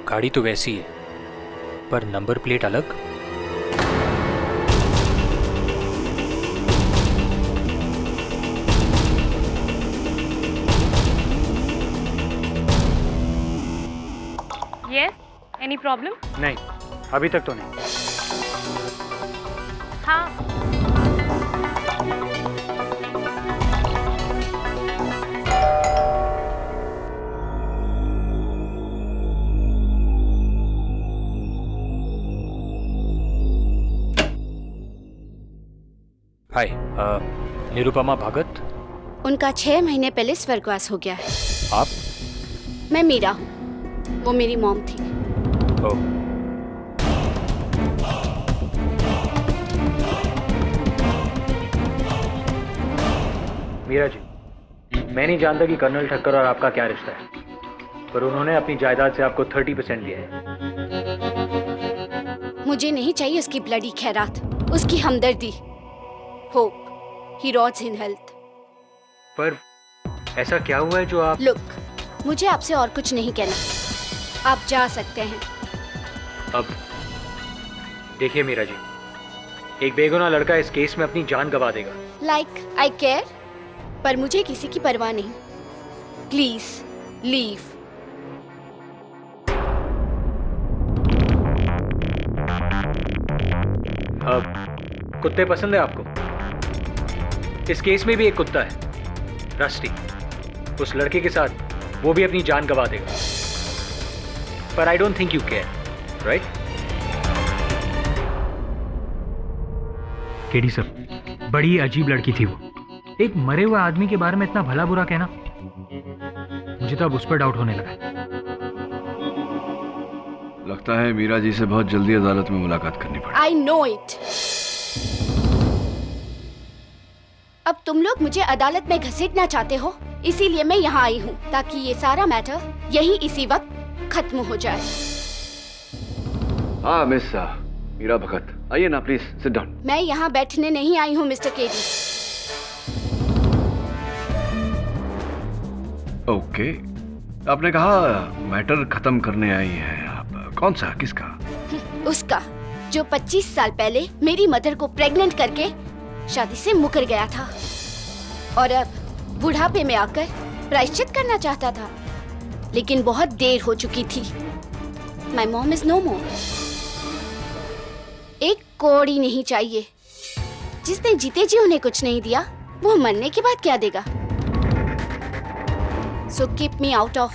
गाड़ी तो वैसी है, पर नंबर प्लेट अलग। Yes, any problem? नहीं, अभी तक तो नहीं। हाँ, हाय, निरुपमा भगत। उनका 6 महीने पहले स्वर्गवास हो गया है। आप? मैं मीरा हूँ, वो मेरी मॉम थी। ओह, मीरा जी, मैं नहीं जानता कि कर्नल ठक्कर और आपका क्या रिश्ता है, पर उन्होंने अपनी जायदाद से आपको 30% दिया है। मुझे नहीं चाहिए उसकी ब्लडी खैरात, उसकी हमदर्दी। Hope he rots in health. पर ऐसा क्या हुआ है जो आप? लुक, मुझे आपसे और कुछ नहीं कहना, आप जा सकते हैं। अब देखिए मीरा जी, एक बेगुनाह लड़का इस केस में अपनी जान गंवा देगा। लाइक आई केयर, पर मुझे किसी की परवाह नहीं। Please leave. अब कुत्ते पसंद है आपको? इस केस में भी एक कुत्ता है, रस्टी। उस लड़के के साथ वो भी अपनी जान गंवा देगा, पर I don't think you care, right? KD sir, बड़ी अजीब लड़की थी वो। एक मरे हुए आदमी के बारे में इतना भला बुरा कहना, मुझे तो अब उस पर डाउट होने लगा। लगता है मीरा जी से बहुत जल्दी अदालत में मुलाकात करनी पड़ेगी। I know it. अब तुम लोग मुझे अदालत में घसीटना चाहते हो, इसीलिए मैं यहाँ आई हूँ, ताकि ये सारा मैटर यही इसी वक्त खत्म हो जाए। हाँ मिस मीरा भगत, आइए ना प्लीज, सिट डाउन। मैं यहाँ बैठने नहीं आई हूँ मिस्टर केडी। ओके, आपने कहा मैटर खत्म करने आई है आप। कौन सा, किसका? उसका जो 25 साल पहले मेरी मदर को प्रेग्नेंट करके शादी से मुकर गया था, और अब बुढ़ापे में आकर प्रायश्चित करना चाहता था, लेकिन बहुत देर हो चुकी थी। माय मॉम इज नो मोर। एक कौड़ी नहीं चाहिए। जिसने जीते जी उन्हें कुछ नहीं दिया, वो मरने के बाद क्या देगा? So keep me out of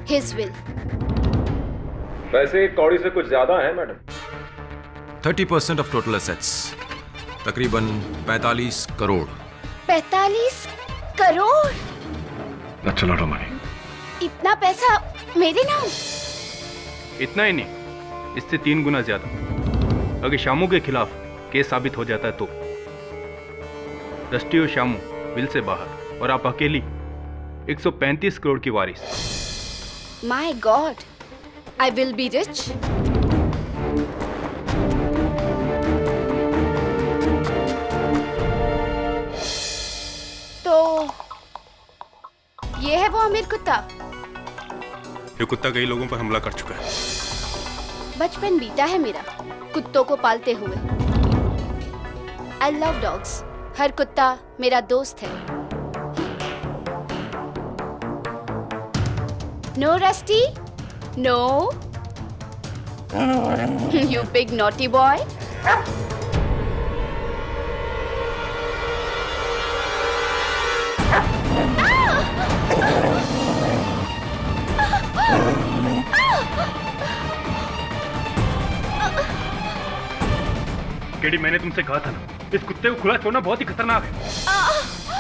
his will. वैसे कौड़ी से कुछ ज्यादा है मैडम। 30% ऑफ टोटल एसेट्स, तकरीबन 45 crore. 45 crore? That's a lot of money. इतना पैसा मेरे नाम? इतना ही नहीं, इससे 3 गुना ज्यादा। अगर शामू के खिलाफ केस साबित हो जाता है तो रस्टी और शामू बिल से बाहर और आप अकेली 135 करोड़ की वारिस। My God, I will be rich. तो ये है वो अमीर कुत्ता? ये कुत्ता कई लोगों पर हमला कर चुका है। बचपन बीता है मेरा कुत्तों को पालते हुए। I love dogs. हर कुत्ता मेरा दोस्त है। No, Rusty? No? You big naughty boy? KD, मैंने तुमसे कहा था ना, इस कुत्ते को खुला छोड़ना बहुत ही खतरनाक है।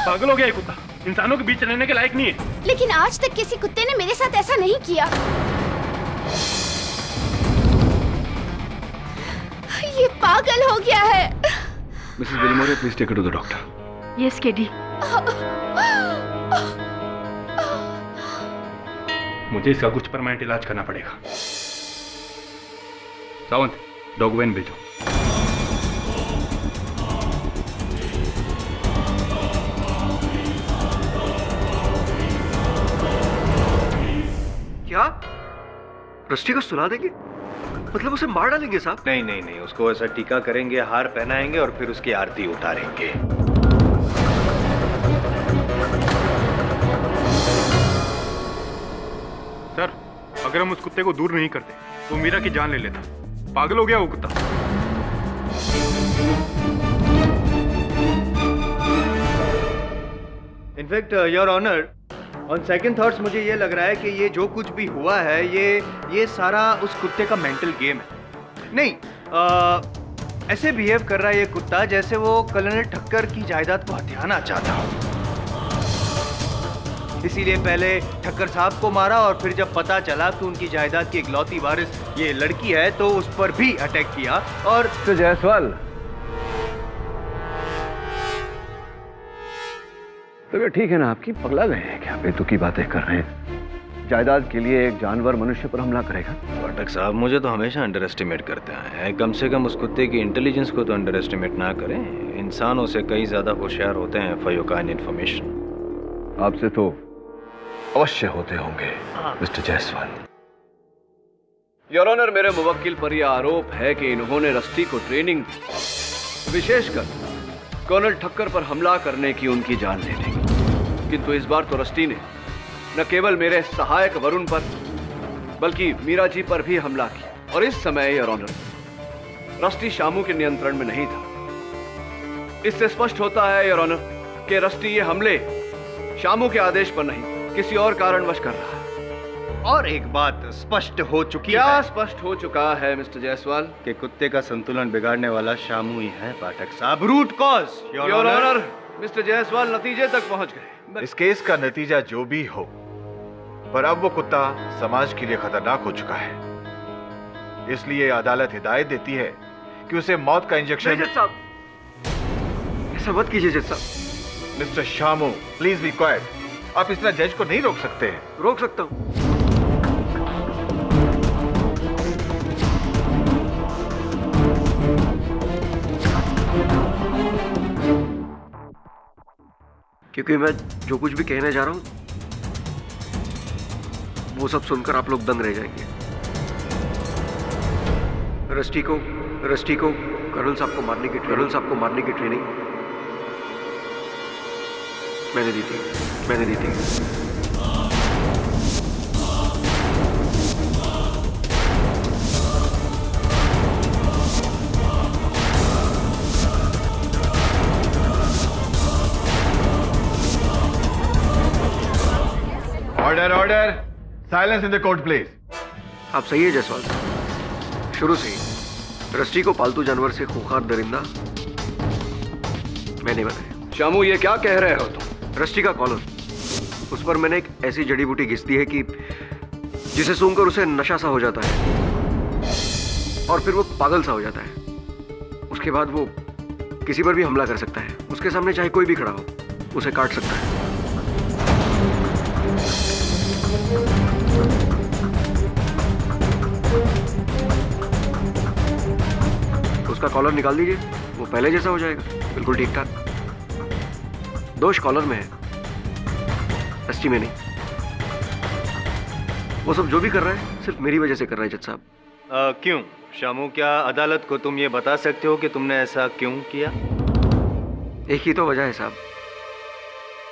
पागल हो गया ये कुत्ता, इंसानों के बीच रहने के लायक नहीं है। लेकिन आज तक किसी कुत्ते ने मेरे साथ ऐसा नहीं किया। ये पागल हो गया है। Mrs Bilmore, please take it to the doctor. Yes KD. मुझे इसका कुछ परमानेंट इलाज करना पड़ेगा। सावंत, डॉग वैन भेजो। क्या रस्टी को सुला देंगे? मतलब उसे मार डालेंगे साहब? नहीं नहीं नहीं, उसको ऐसा टीका करेंगे, हार पहनाएंगे और फिर उसकी आरती उतारेंगे। सर, अगर हम उस कुत्ते को दूर नहीं करते तो मीरा की जान ले लेता। पागल हो गया वो कुत्ता। In fact your honour, on second thoughts मुझे ये लग रहा है कि ये जो कुछ भी हुआ है ये सारा उस कुत्ते का मेंटल गेम है। नहीं, ऐसे बिहेव कर रहा है ये कुत्ता जैसे वो कर्नल ठक्कर की जायदाद को हथियाना चाहता हो। इसीलिए पहले ठक्कर साहब को मारा और फिर जब पता चला कि उनकी जायदाद की इकलौती वारिस ये लड़की है तो उस पर भी अटैक किया। और तो जायसवाल, तो ये ठीक है ना, आपकी पगला गए हैं क्या? बेतुकी बातें कर रहे हैं। जायदाद के लिए एक जानवर मनुष्य पर हमला करेगा? पाठक साहब, मुझे तो हमेशा अंडर एस्टिमेट करते हैं। कम से कम उस कुत्ते की इंटेलिजेंस को तो अंडर एस्टिमेट ना करें। इंसानों से कई ज्यादा होशियार होते हैं फॉर योर काइंड इन्फॉर्मेशन। आपसे तो अवश्य होते होंगे मिस्टर जायसवाल। योर ऑनर, मेरे मुवक्किल पर यह आरोप है कि इन्होंने रस्टी को ट्रेनिंग दी, विशेषकर कर्नल ठक्कर पर हमला करने की, उनकी जान लेने की। किंतु इस बार तो रस्टी ने न केवल मेरे सहायक वरुण पर बल्कि मीरा जी पर भी हमला किया। और इस समय योर ऑनर, रस्टी शामू के नियंत्रण में नहीं था। इससे स्पष्ट होता है योर ऑनर कि रस्टी ये हमले शामू के आदेश पर नहीं, किसी और कारणवश कर रहा है। और एक बात स्पष्ट हो चुकी है। क्या स्पष्ट हो चुका है मिस्टर जायसवाल? कि कुत्ते का संतुलन बिगाड़ने वाला शामू ही है पाठक साहब। Root cause your honour, mister Jaiswal नतीजे तक पहुंच गए। इस केस का नतीजा जो भी हो, पर अब वो कुत्ता समाज के लिए खतरनाक हो चुका है। इसलिए अदालत हिदायत देती है कि उसे मौत का इंजेक्शन। जज साहब, ऐसा मत कीजिए जज साहब। Mister Shamu, please be quite. आप इस तरह जज को नहीं रोक सकते हैं। रोक सकता हूं। क्योंकि मैं जो कुछ भी कहने जा रहा हूं वो सब सुनकर आप लोग दंग रह जाएंगे। रस्टी को कर्नल साहब को मारने की ट्रेनिंग मैंने दी थी। Order. Silence in the court please. आप सही है जायसवाल साहब, शुरू से ही रस्टी को पालतू जानवर से खूंखार दरिंदा मैंने बनाया। शामू, ये क्या कह रहे हो तुम? रस्टी का कॉलर, उस पर मैंने एक ऐसी जड़ी बूटी घिस दी है कि जिसे सूंघकर उसे नशा सा हो जाता है और फिर वो पागल सा हो जाता है। उसके बाद वो किसी पर भी हमला कर सकता है। उसके सामने चाहे कोई भी खड़ा हो, उसे काट सकता है। उसका कॉलर निकाल दीजिए, वो पहले जैसा हो जाएगा, बिल्कुल ठीक ठाक। दोष कॉलर में है, रस्टी में नहीं। वो सब जो भी कर रहा है सिर्फ मेरी वजह से कर रहा है जज साहब। क्यों शामू, क्या अदालत को तुम ये बता सकते हो कि तुमने ऐसा क्यों किया? एक ही तो वजह है साहब,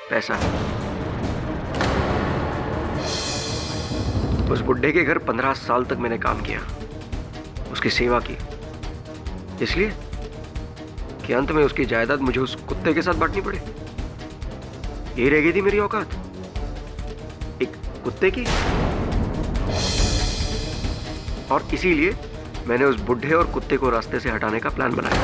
पैसा। उस बुड्ढे के घर 15 साल तक मैंने काम किया, उसकी सेवा की, इसलिए कि अंत में उसकी जायदाद मुझे उस कुत्ते के साथ बांटनी पड़े। यही रह गई थी मेरी औकात, एक कुत्ते की। और इसीलिए मैंने उस बुड्ढे और कुत्ते को रास्ते से हटाने का प्लान बनाया।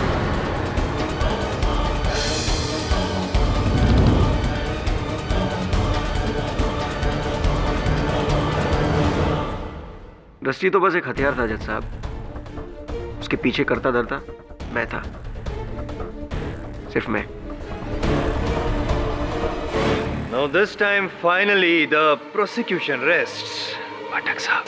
रस्टी तो बस एक हथियार था जज साहब, उसके पीछे करता धरता मैं था, सिर्फ मैं। Now this time finally the prosecution rests, पाठक साहब।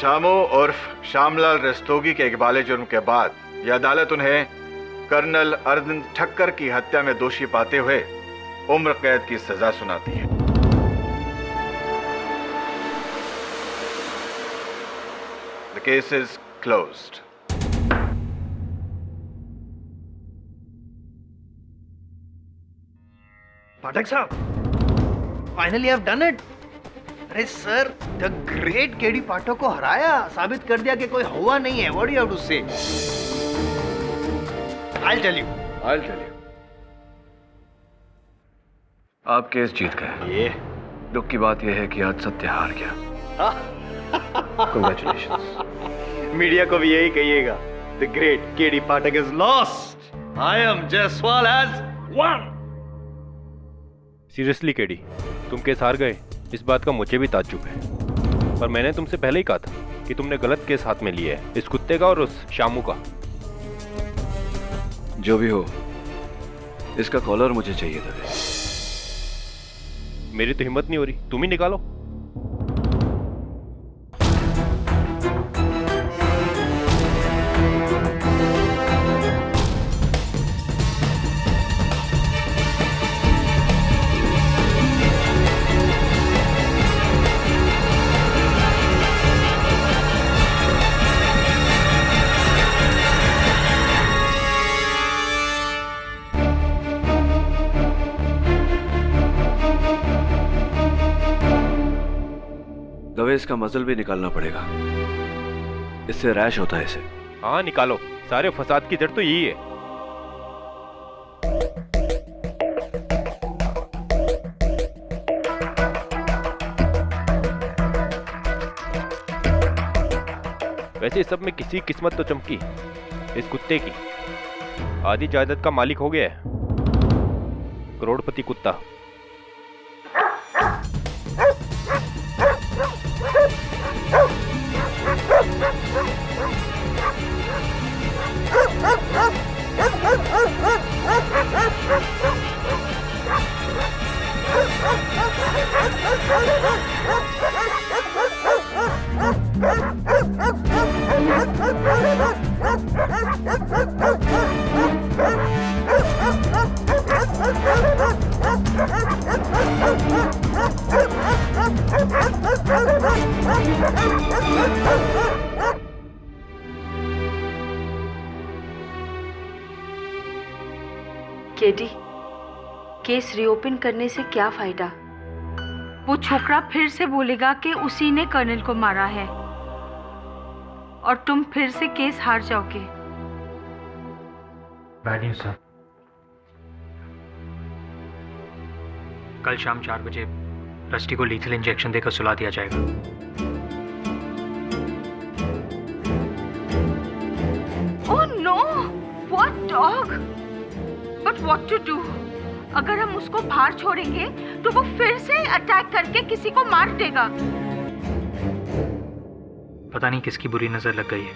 शामू उर्फ श्यामलाल रस्तोगी के इकबाले जुर्म के बाद यह अदालत उन्हें कर्नल अरविंद ठक्कर की हत्या में दोषी पाते हुए उम्र कैद की सजा सुनाती है। The case is closed. पाठक साहब, finally I have done it. अरे सर, द ग्रेट केडी पाठक को हराया, साबित कर दिया कि कोई हुआ नहीं है। What do you have to say? I'll tell you. आप केस जीत गए। ये दुख की बात यह है कि आज सत्य हार गया। Congratulations. मीडिया को भी यही कहिएगा, the great KD Pathak is lost, I am Jaiswal has won. Seriously KD, तुम केस हार गए, इस बात का मुझे भी ताज्जुब है। पर मैंने तुमसे पहले ही कहा था कि तुमने गलत केस हाथ में लिया है, इस कुत्ते का और उस शामू का। जो भी हो, इसका कॉलर मुझे चाहिए था। मेरी तो हिम्मत नहीं हो रही, तुम ही निकालो। इसका मजल भी निकालना पड़ेगा, इससे रैश होता है इसे। हाँ निकालो, सारे फसाद की जड़ तो यही है। वैसे इस सब में किसी किस्मत तो चमकी, इस कुत्ते की। आधी जायदाद का मालिक हो गया है, करोड़पति कुत्ता। केडी, केस रीओपन करने से क्या फायदा? वो छोकरा फिर से बोलेगा कि उसी ने कर्नल को मारा है और तुम फिर से केस हार जाओगे। Bad news sir. कल शाम 4 बजे रस्टी को लीथल इंजेक्शन देकर सुला दिया जाएगा। Oh no, what dog? But what to do? अगर हम उसको बाहर छोड़ेंगे तो वो फिर से अटैक करके किसी को मार देगा। पता नहीं किसकी बुरी नजर लग गई है।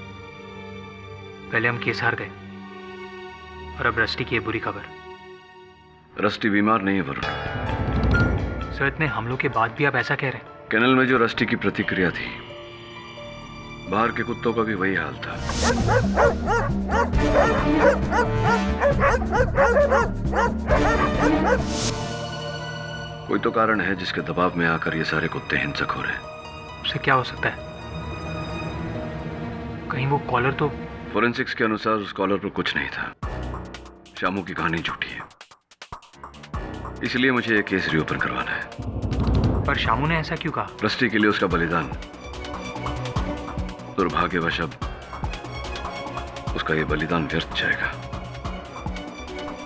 पहले हम केस हार गए और अब रस्टी की ये बुरी खबर। रस्टी बीमार नहीं है वरुण। सर इतने हमलों के बाद भी आप ऐसा कह रहे हैं? कैनल में जो रस्टी की प्रतिक्रिया थी, बाहर के कुत्तों का भी वही हाल था। कोई तो कारण है जिसके दबाव में आकर ये सारे कुत्ते हिंसक हो रहे हैं। उससे क्या हो सकता है? कहीं वो कॉलर तो... फोरेंसिक्स के अनुसार उस कॉलर पर कुछ नहीं था। शामू की कहानी झूठी है, इसलिए मुझे ये केस रीओपन करवाना है। पर शामू ने ऐसा क्यों कहा? रस्टी के लिए उसका बलिदान। दुर्भाग्यवश अब उसका ये बलिदान व्यर्थ जाएगा।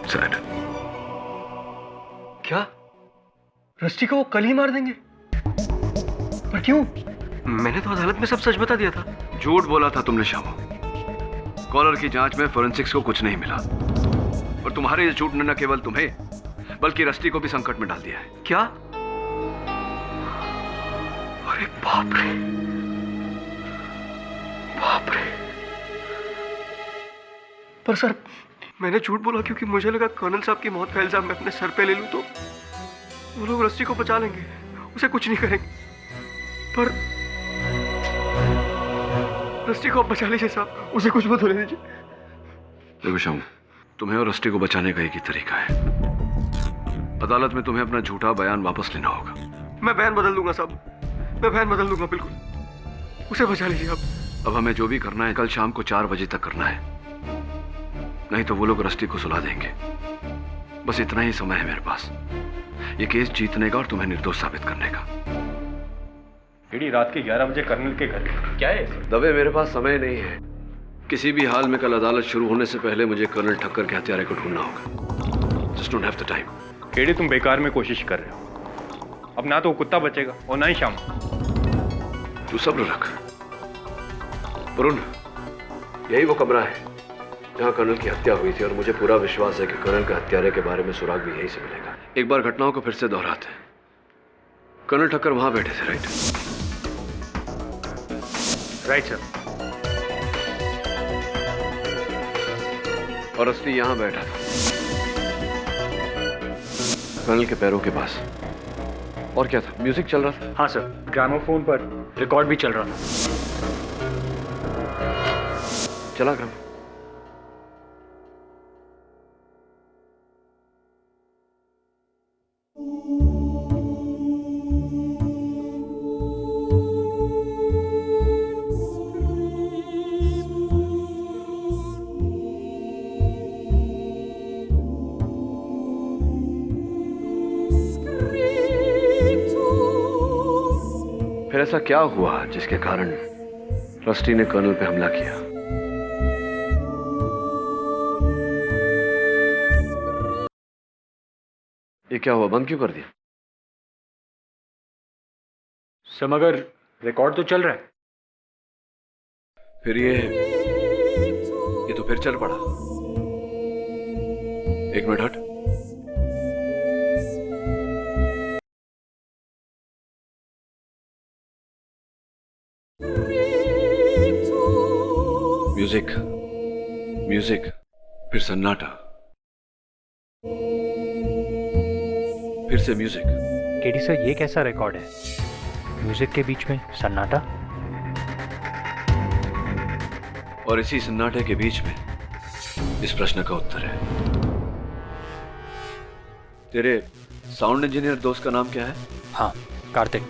सैड। क्या रस्टी को वो कल ही मार देंगे? पर क्यों? मैंने तो अदालत में सब सच बता दिया था। झूठ बोला था तुमने शामू। कॉलर की जांच में फोरेंसिक्स को कुछ नहीं मिला, और तुम्हारे ये झूठ ने न केवल तुम्हें बल्कि रस्टी को भी संकट में डाल दिया है। क्या? अरे बाप रे, बाप रे। पर सर, मैंने झूठ बोला क्योंकि मुझे लगा कर्नल साहब की मौत का इल्जाम मैं अपने सर पे ले लूं तो वो लोग रस्टी को बचा लेंगे, उसे कुछ नहीं करेंगे। पर रस्टी को आप बचा लीजिए साहब, उसे कुछ मत होने दीजिए। देखो शामू, तुम्हें और रस्टी को बचाने का एक ही तरीका है। अदालत में तुम्हें अपना झूठा बयान वापस लेना होगा। मैं बयान बदल दूंगा साहब, मैं बयान बदल दूंगा, बिल्कुल। उसे बचा लीजिए आप। अब हमें जो भी करना है कल शाम को 4 बजे तक करना है, नहीं तो वो लोग रस्टी को सुला देंगे। बस इतना ही समय है मेरे पास, ये केस जीतने का और तुम्हें निर्दोष साबित करने का। एडी रात के 11 बजे कर्नल के घर क्या है? दबे मेरे पास समय नहीं है। किसी भी हाल में कल अदालत शुरू होने से पहले मुझे कर्नल ठक्कर के हत्यारे को ढूंढना होगा। Just don't have the time. KD तुम बेकार में कोशिश कर रहे हो। अब ना तो वो कुत्ता बचेगा और ना ही शाम। तू सब्र रख वरुण, यही वो कमरा है जहां कर्नल की हत्या हुई थी, और मुझे पूरा विश्वास है कि कर्नल के हत्यारे के बारे में सुराग भी यहीं से मिलेगा। एक बार घटनाओं को फिर से दोहराते हैं। कर्नल ठक्कर वहां बैठे थे, राइट? Right sir. और रस्टी यहां बैठा था कर्नल के पैरों के पास। और क्या था? म्यूजिक चल रहा था? हाँ सर, ग्रामोफोन पर रिकॉर्ड भी चल रहा था। चला ग्राम। फिर ऐसा क्या हुआ जिसके कारण रस्टी ने कर्नल पे हमला किया? ये क्या हुआ? बंद क्यों कर दिया? सर मगर रिकॉर्ड तो चल रहा है। फिर ये तो फिर चल पड़ा। एक मिनट हट। म्यूजिक, म्यूजिक, फिर सन्नाटा, फिर से म्यूजिक। केडी सर, ये कैसा रिकॉर्ड है? म्यूजिक के बीच में सन्नाटा, और इसी सन्नाटे के बीच में इस प्रश्न का उत्तर है। तेरे साउंड इंजीनियर दोस्त का नाम क्या है? हाँ, कार्तिक।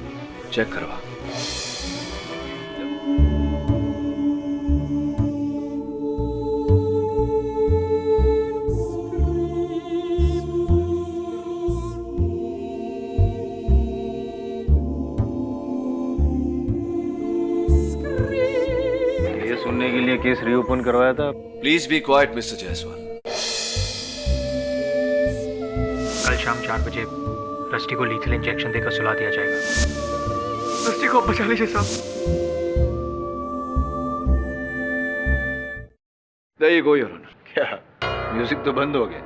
चेक करवा। सुनने के लिए केस रीओपन करवाया था। Please be quite mister Jaiswal. शाम 4 बजे रस्टी को लीथल इंजेक्शन देकर सुला दिया जाएगा। रस्टी को आप बचा लीजिए साहब। There you go, Your Honor. क्या म्यूजिक तो बंद हो गया?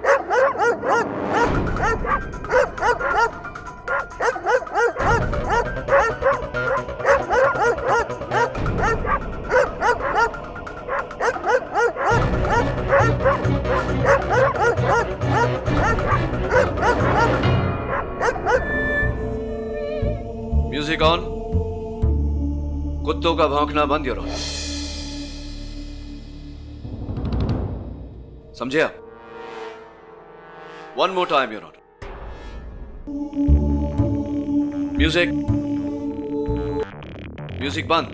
Music on. कुत्तों का भौंकना बंद, योर ऑनर। समझे आप? One more time, your honour. Music, music बंद।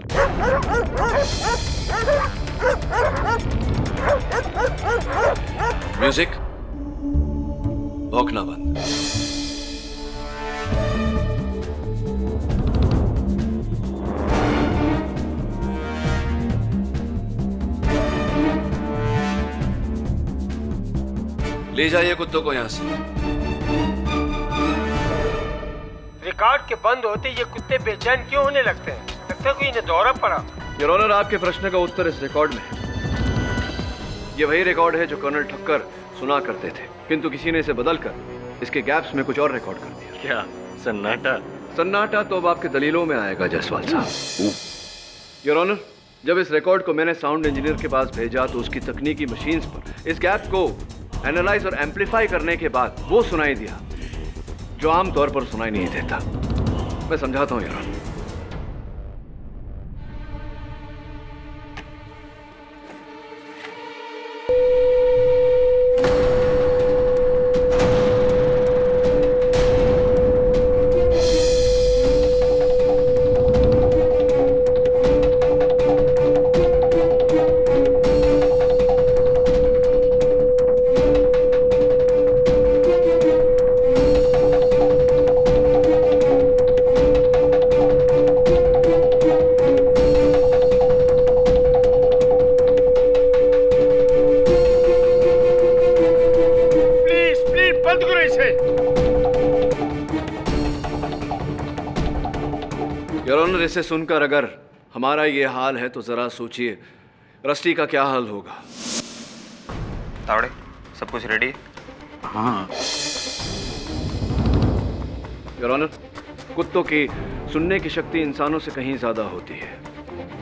म्यूजिक, भौंकना बंद। ले जाइए कुत्तों को यहां से। रिकॉर्ड के बंद होते ये कुत्ते बेचैन क्यों होने लगते हैं? लगता है कोई इन्हें दौरा पड़ा। योर ऑनर, आपके प्रश्न का उत्तर इस रिकॉर्ड में है। ये वही रिकॉर्ड है जो कर्नल ठक्कर सुना करते थे, किंतु किसी ने इसे बदलकर इसके गैप्स में कुछ और रिकॉर्ड कर दिया। क्या सन्नाटा? सन्नाटा तो अब आपके दलीलों में आएगा जायसवाल साहब। योर ऑनर, जब इस रिकॉर्ड को मैंने साउंड इंजीनियर के पास भेजा तो उसकी तकनीकी मशीन्स पर इस गैप को एनालाइज और एम्पलीफाई करने के बाद वो सुनाई दिया जो आमतौर पर सुनाई नहीं देता। मैं समझाता हूं यार। इसे सुनकर अगर हमारा ये हाल है तो जरा सोचिए रस्टी का क्या हाल होगा। तावड़े, सब कुछ रेडी? हाँ। योर ऑनर, कुत्तों की सुनने की शक्ति इंसानों से कहीं ज्यादा होती है,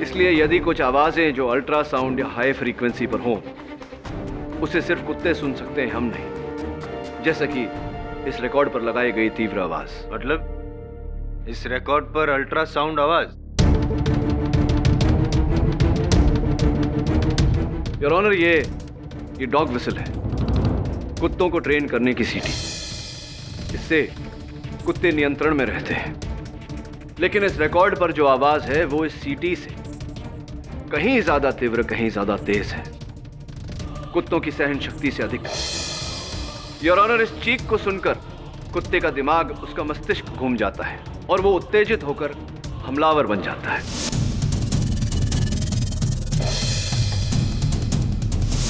इसलिए यदि कुछ आवाजें जो अल्ट्रासाउंड या हाई फ्रीक्वेंसी पर हों उसे सिर्फ कुत्ते सुन सकते हैं, हम नहीं। जैसे कि इस रिकॉर्ड पर लगाई गई तीव्र आवाज। मतलब इस रिकॉर्ड पर अल्ट्रासाउंड आवाज? योर ऑनर, ये डॉग विसल है, कुत्तों को ट्रेन करने की सीटी। इससे कुत्ते नियंत्रण में रहते हैं, लेकिन इस रिकॉर्ड पर जो आवाज है वो इस सीटी से कहीं ज्यादा तीव्र, कहीं ज्यादा तेज है, कुत्तों की सहन शक्ति से अधिक। योर ऑनर, इस चीख को सुनकर कुत्ते का दिमाग, उसका मस्तिष्क घूम जाता है और वो उत्तेजित होकर हमलावर बन जाता है।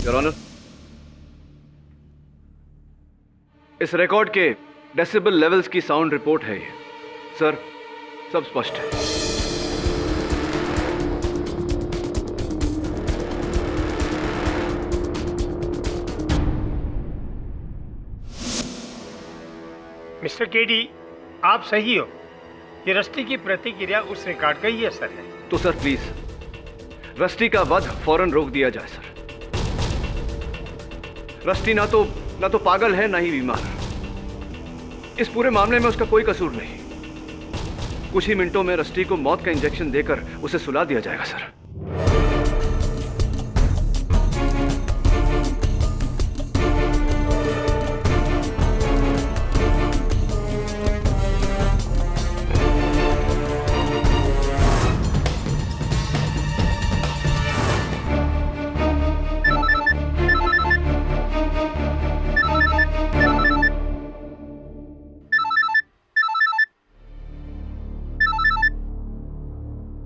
योर ऑनर, इस रिकॉर्ड के डेसिबल लेवल्स की साउंड रिपोर्ट है ये। सर, सब स्पष्ट है। मिस्टर केडी, आप सही हो। ये रस्टी की प्रतिक्रिया उस रिकॉर्ड का ही असर है। तो सर प्लीज रस्टी का वध फौरन रोक दिया जाए सर। रस्टी ना तो पागल है, ना ही बीमार। इस पूरे मामले में उसका कोई कसूर नहीं। कुछ ही मिनटों में रस्टी को मौत का इंजेक्शन देकर उसे सुला दिया जाएगा सर।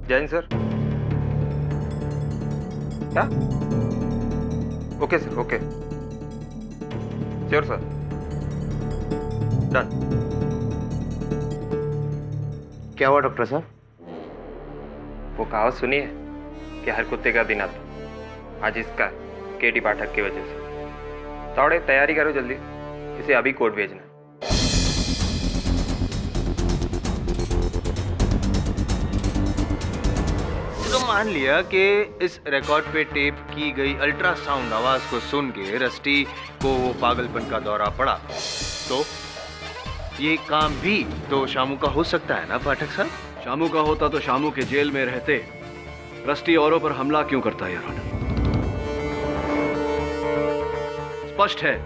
जैन सर। क्या? Okay sir, okay, sure sir. Done. क्या हुआ डॉक्टर साहब? वो कहावत सुनी है कि हर कुत्ते का दिन आता, आज इसका केटी पाठक की वजह से। थोड़े तैयारी करो जल्दी, इसे अभी कोर्ट भेजना। तो मान लिया कि इस रिकॉर्ड पे टेप की गई अल्ट्रासाउंड आवाज को सुन के रस्टी को वो पागलपन का दौरा पड़ा, तो ये काम भी तो शामू का हो सकता है ना पाठक साहब? शामू का होता तो शामू के जेल में रहते रस्टी औरों पर हमला क्यों करता है? स्पष्ट है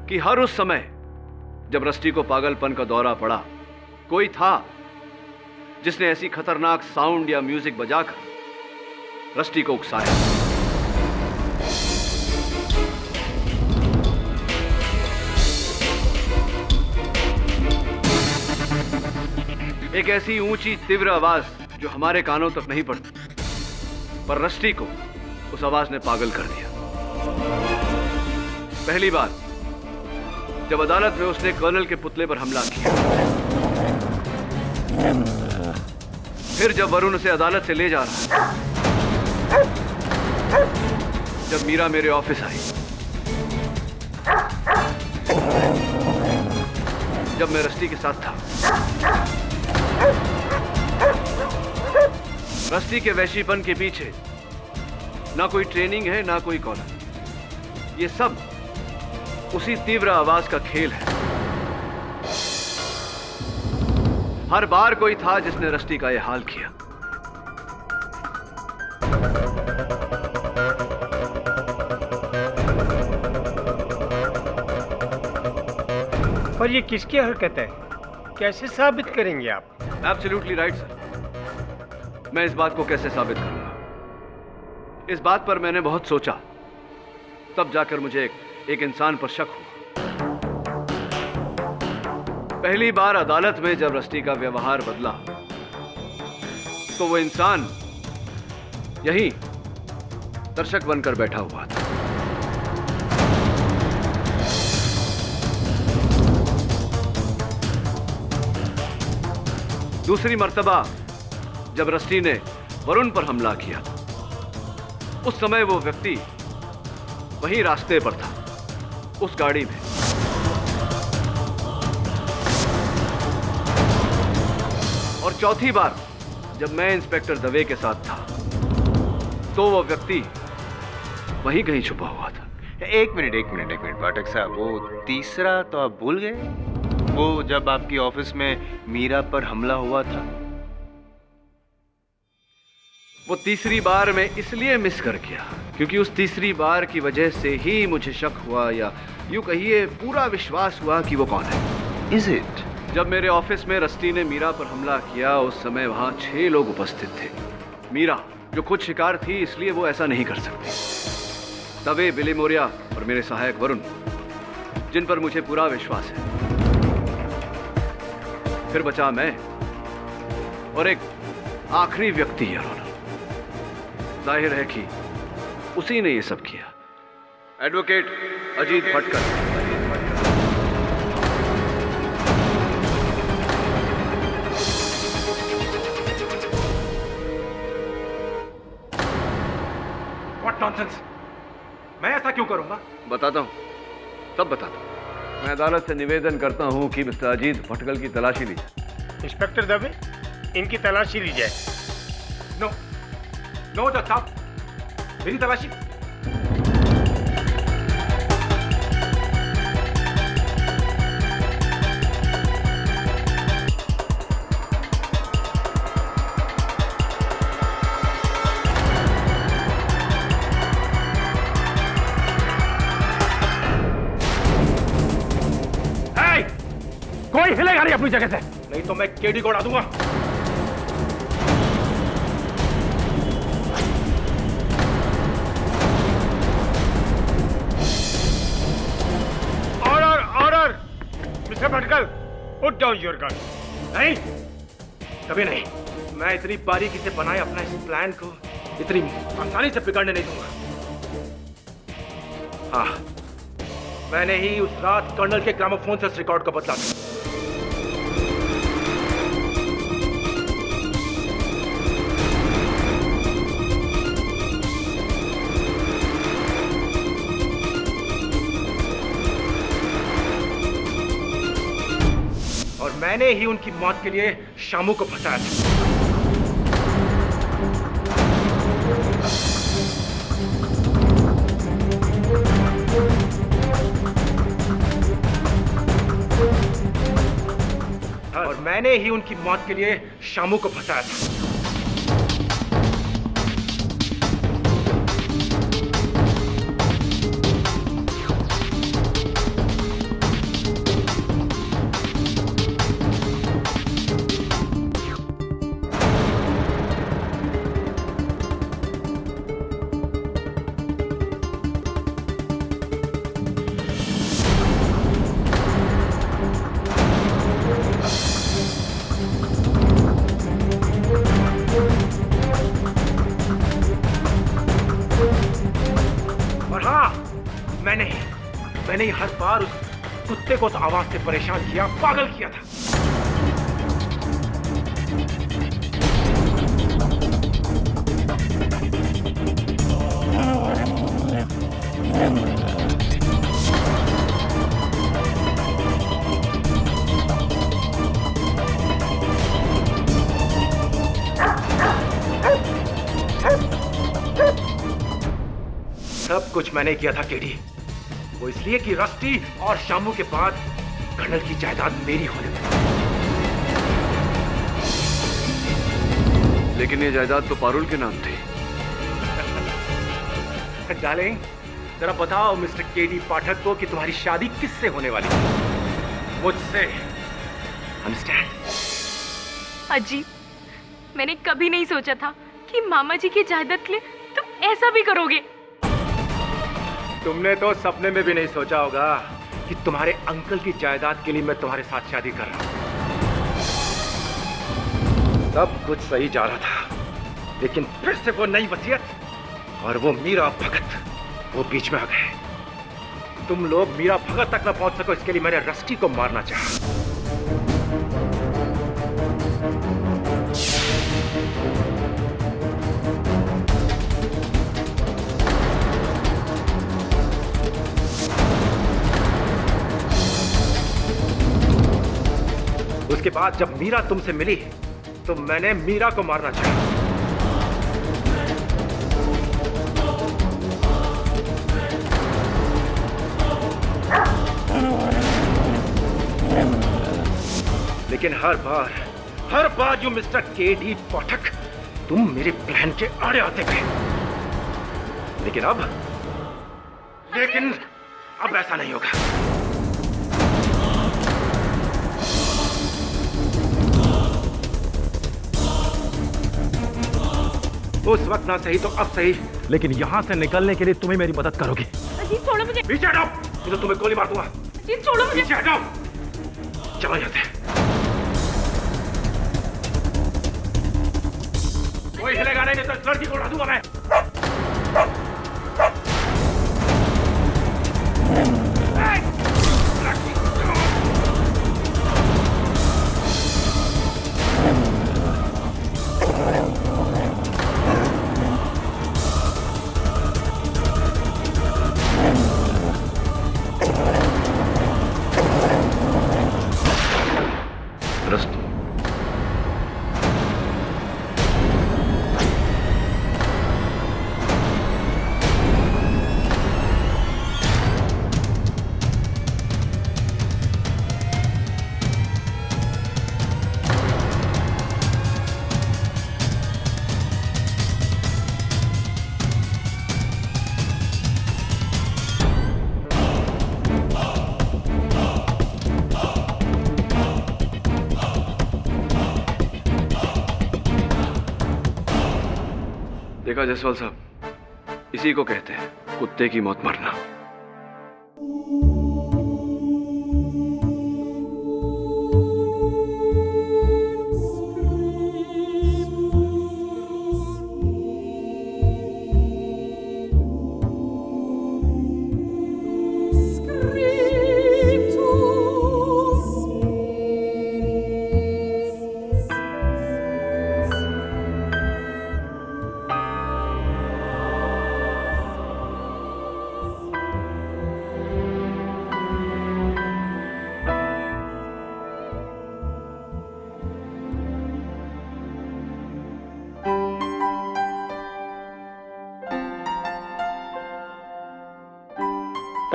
कि हर उस समय जब रस्टी को पागलपन का दौरा पड़ा, कोई था जिसने ऐसी खतरनाक साउंड या म्यूजिक बजाकर रस्टी को उकसाया। एक ऐसी ऊंची तीव्र आवाज जो हमारे कानों तक नहीं पड़ती, पर रस्टी को उस आवाज ने पागल कर दिया। पहली बार जब अदालत में उसने कर्नल के पुतले पर हमला किया, फिर जब वरुण उसे अदालत से ले जा रहा, जब मीरा मेरे ऑफिस आई, जब मैं रस्टी के साथ था, रस्टी के वैशीपन के पीछे ना कोई ट्रेनिंग है ना कोई कॉलर, ये सब उसी तीव्र आवाज का खेल है। हर बार कोई था जिसने रस्टी का यह हाल किया। पर ये किसकी हरकत है, कैसे साबित करेंगे आप? Absolutely right sir. मैं इस बात को कैसे साबित करूंगा? इस बात पर मैंने बहुत सोचा, तब जाकर मुझे एक इंसान पर शक हुआ। पहली बार अदालत में जब रस्टी का व्यवहार बदला, तो वो इंसान यहीं दर्शक बनकर बैठा हुआ था। दूसरी मर्तबा जब रस्टी ने वरुण पर हमला किया, उस समय वो व्यक्ति वहीं रास्ते पर था, उस गाड़ी में। और चौथी बार जब मैं इंस्पेक्टर दवे के साथ था, तो वो व्यक्ति वहीं कहीं छुपा हुआ था। एक मिनट पाठक साहब, वो तीसरा तो आप भूल गए? वो जब आपकी ऑफिस में मीरा पर हमला हुआ था। वो तीसरी बार मैं इसलिए मिस कर गया क्योंकि उस तीसरी बार की वजह से ही मुझे शक हुआ, या यूं कहिए पूरा विश्वास हुआ कि वो कौन है। Is it? जब मेरे ऑफिस में रस्टी ने मीरा पर हमला किया, उस समय वहां 6 लोग उपस्थित थे। मीरा जो खुद शिकार थी, इसलिए वो ऐसा नहीं कर सकती। दवे, बिली मोरिया और मेरे सहायक वरुण, जिन पर मुझे पूरा विश्वास है। फिर बचा मैं और एक आखिरी व्यक्ति, यार। जाहिर है कि उसी ने ये सब किया। Advocate Ajit Bhatkar. What nonsense? मैं ऐसा क्यों करूंगा? बताता हूं, तब बताता हूं। मैं अदालत से निवेदन करता हूं कि मिस्टर अजीत भटकल की तलाशी ली जाए। इंस्पेक्टर दवे, इनकी तलाशी ली जाए। नो नो जज साहब, मेरी तलाशी। कोई हिलेगा नहीं अपनी जगह से, नहीं तो मैं केडी को उड़ा दूंगा। Order order, mister Bhatkal, put down your gun. नहीं, कभी नहीं। मैं इतनी बारीकी से बनाए अपना इस प्लान को इतनी आसानी से बिगड़ने नहीं दूंगा। हाँ, मैंने ही उस रात कर्नल के ग्रामोफोन से उस रिकॉर्ड का बदला था। मैंने ही उनकी मौत के लिए शामू को फंसाया था। और मैंने ही उनकी मौत के लिए शामू को फंसाया था। मैंने ही हर बार उस कुत्ते को तो आवाज से परेशान किया, पागल किया था। सब कुछ मैंने किया था केडी, वो इसलिए कि रस्टी और शामू के बाद कर्नल की जायदाद मेरी होने वाली। लेकिन ये जायदाद तो पारुल के नाम थी। डार्लिंग, जरा बताओ मिस्टर केडी पाठक को कि तुम्हारी शादी किससे होने वाली है? मुझसे। अंडरस्टैंड? अजी, मैंने कभी नहीं सोचा था कि मामा जी की जायदाद के लिए तुम ऐसा भी करोगे। तुमने तो सपने में भी नहीं सोचा होगा कि तुम्हारे अंकल की जायदाद के लिए मैं तुम्हारे साथ शादी कर रहा हूं। सब कुछ सही जा रहा था, लेकिन फिर से वो नई वसीयत और वो मीरा भगत वो बीच में आ गए। तुम लोग मीरा भगत तक न पहुंच सको, इसके लिए मैंने रस्टी को मारना चाहा। उसके बाद जब मीरा तुमसे मिली तो मैंने मीरा को मारना चाहा। लेकिन हर बार यू मिस्टर केडी पाठक, तुम मेरे प्लान के आड़े आते गए। लेकिन अब ऐसा नहीं होगा। उस वक्त ना सही तो अब सही, लेकिन यहां से निकलने के लिए तुम्हें मेरी मदद करोगी। अजीत छोड़ो मुझे। पीछे हटाओ, नहीं तो तुम्हें गोली मार दूंगा। अजीत छोड़ो मुझे। पीछे हटाओ, चलो यहां से। कोई हिलेगा नहीं तो इस लड़की को उड़ा दूंगा मैं। देखा जायसवाल साहब, इसी को कहते हैं कुत्ते की मौत मरना।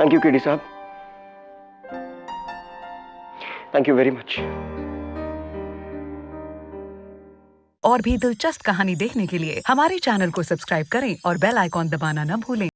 थैंक यू केडी साहब, थैंक यू वेरी मच। और भी दिलचस्प कहानी देखने के लिए हमारे चैनल को सब्सक्राइब करें और बेल आइकॉन दबाना न भूलें।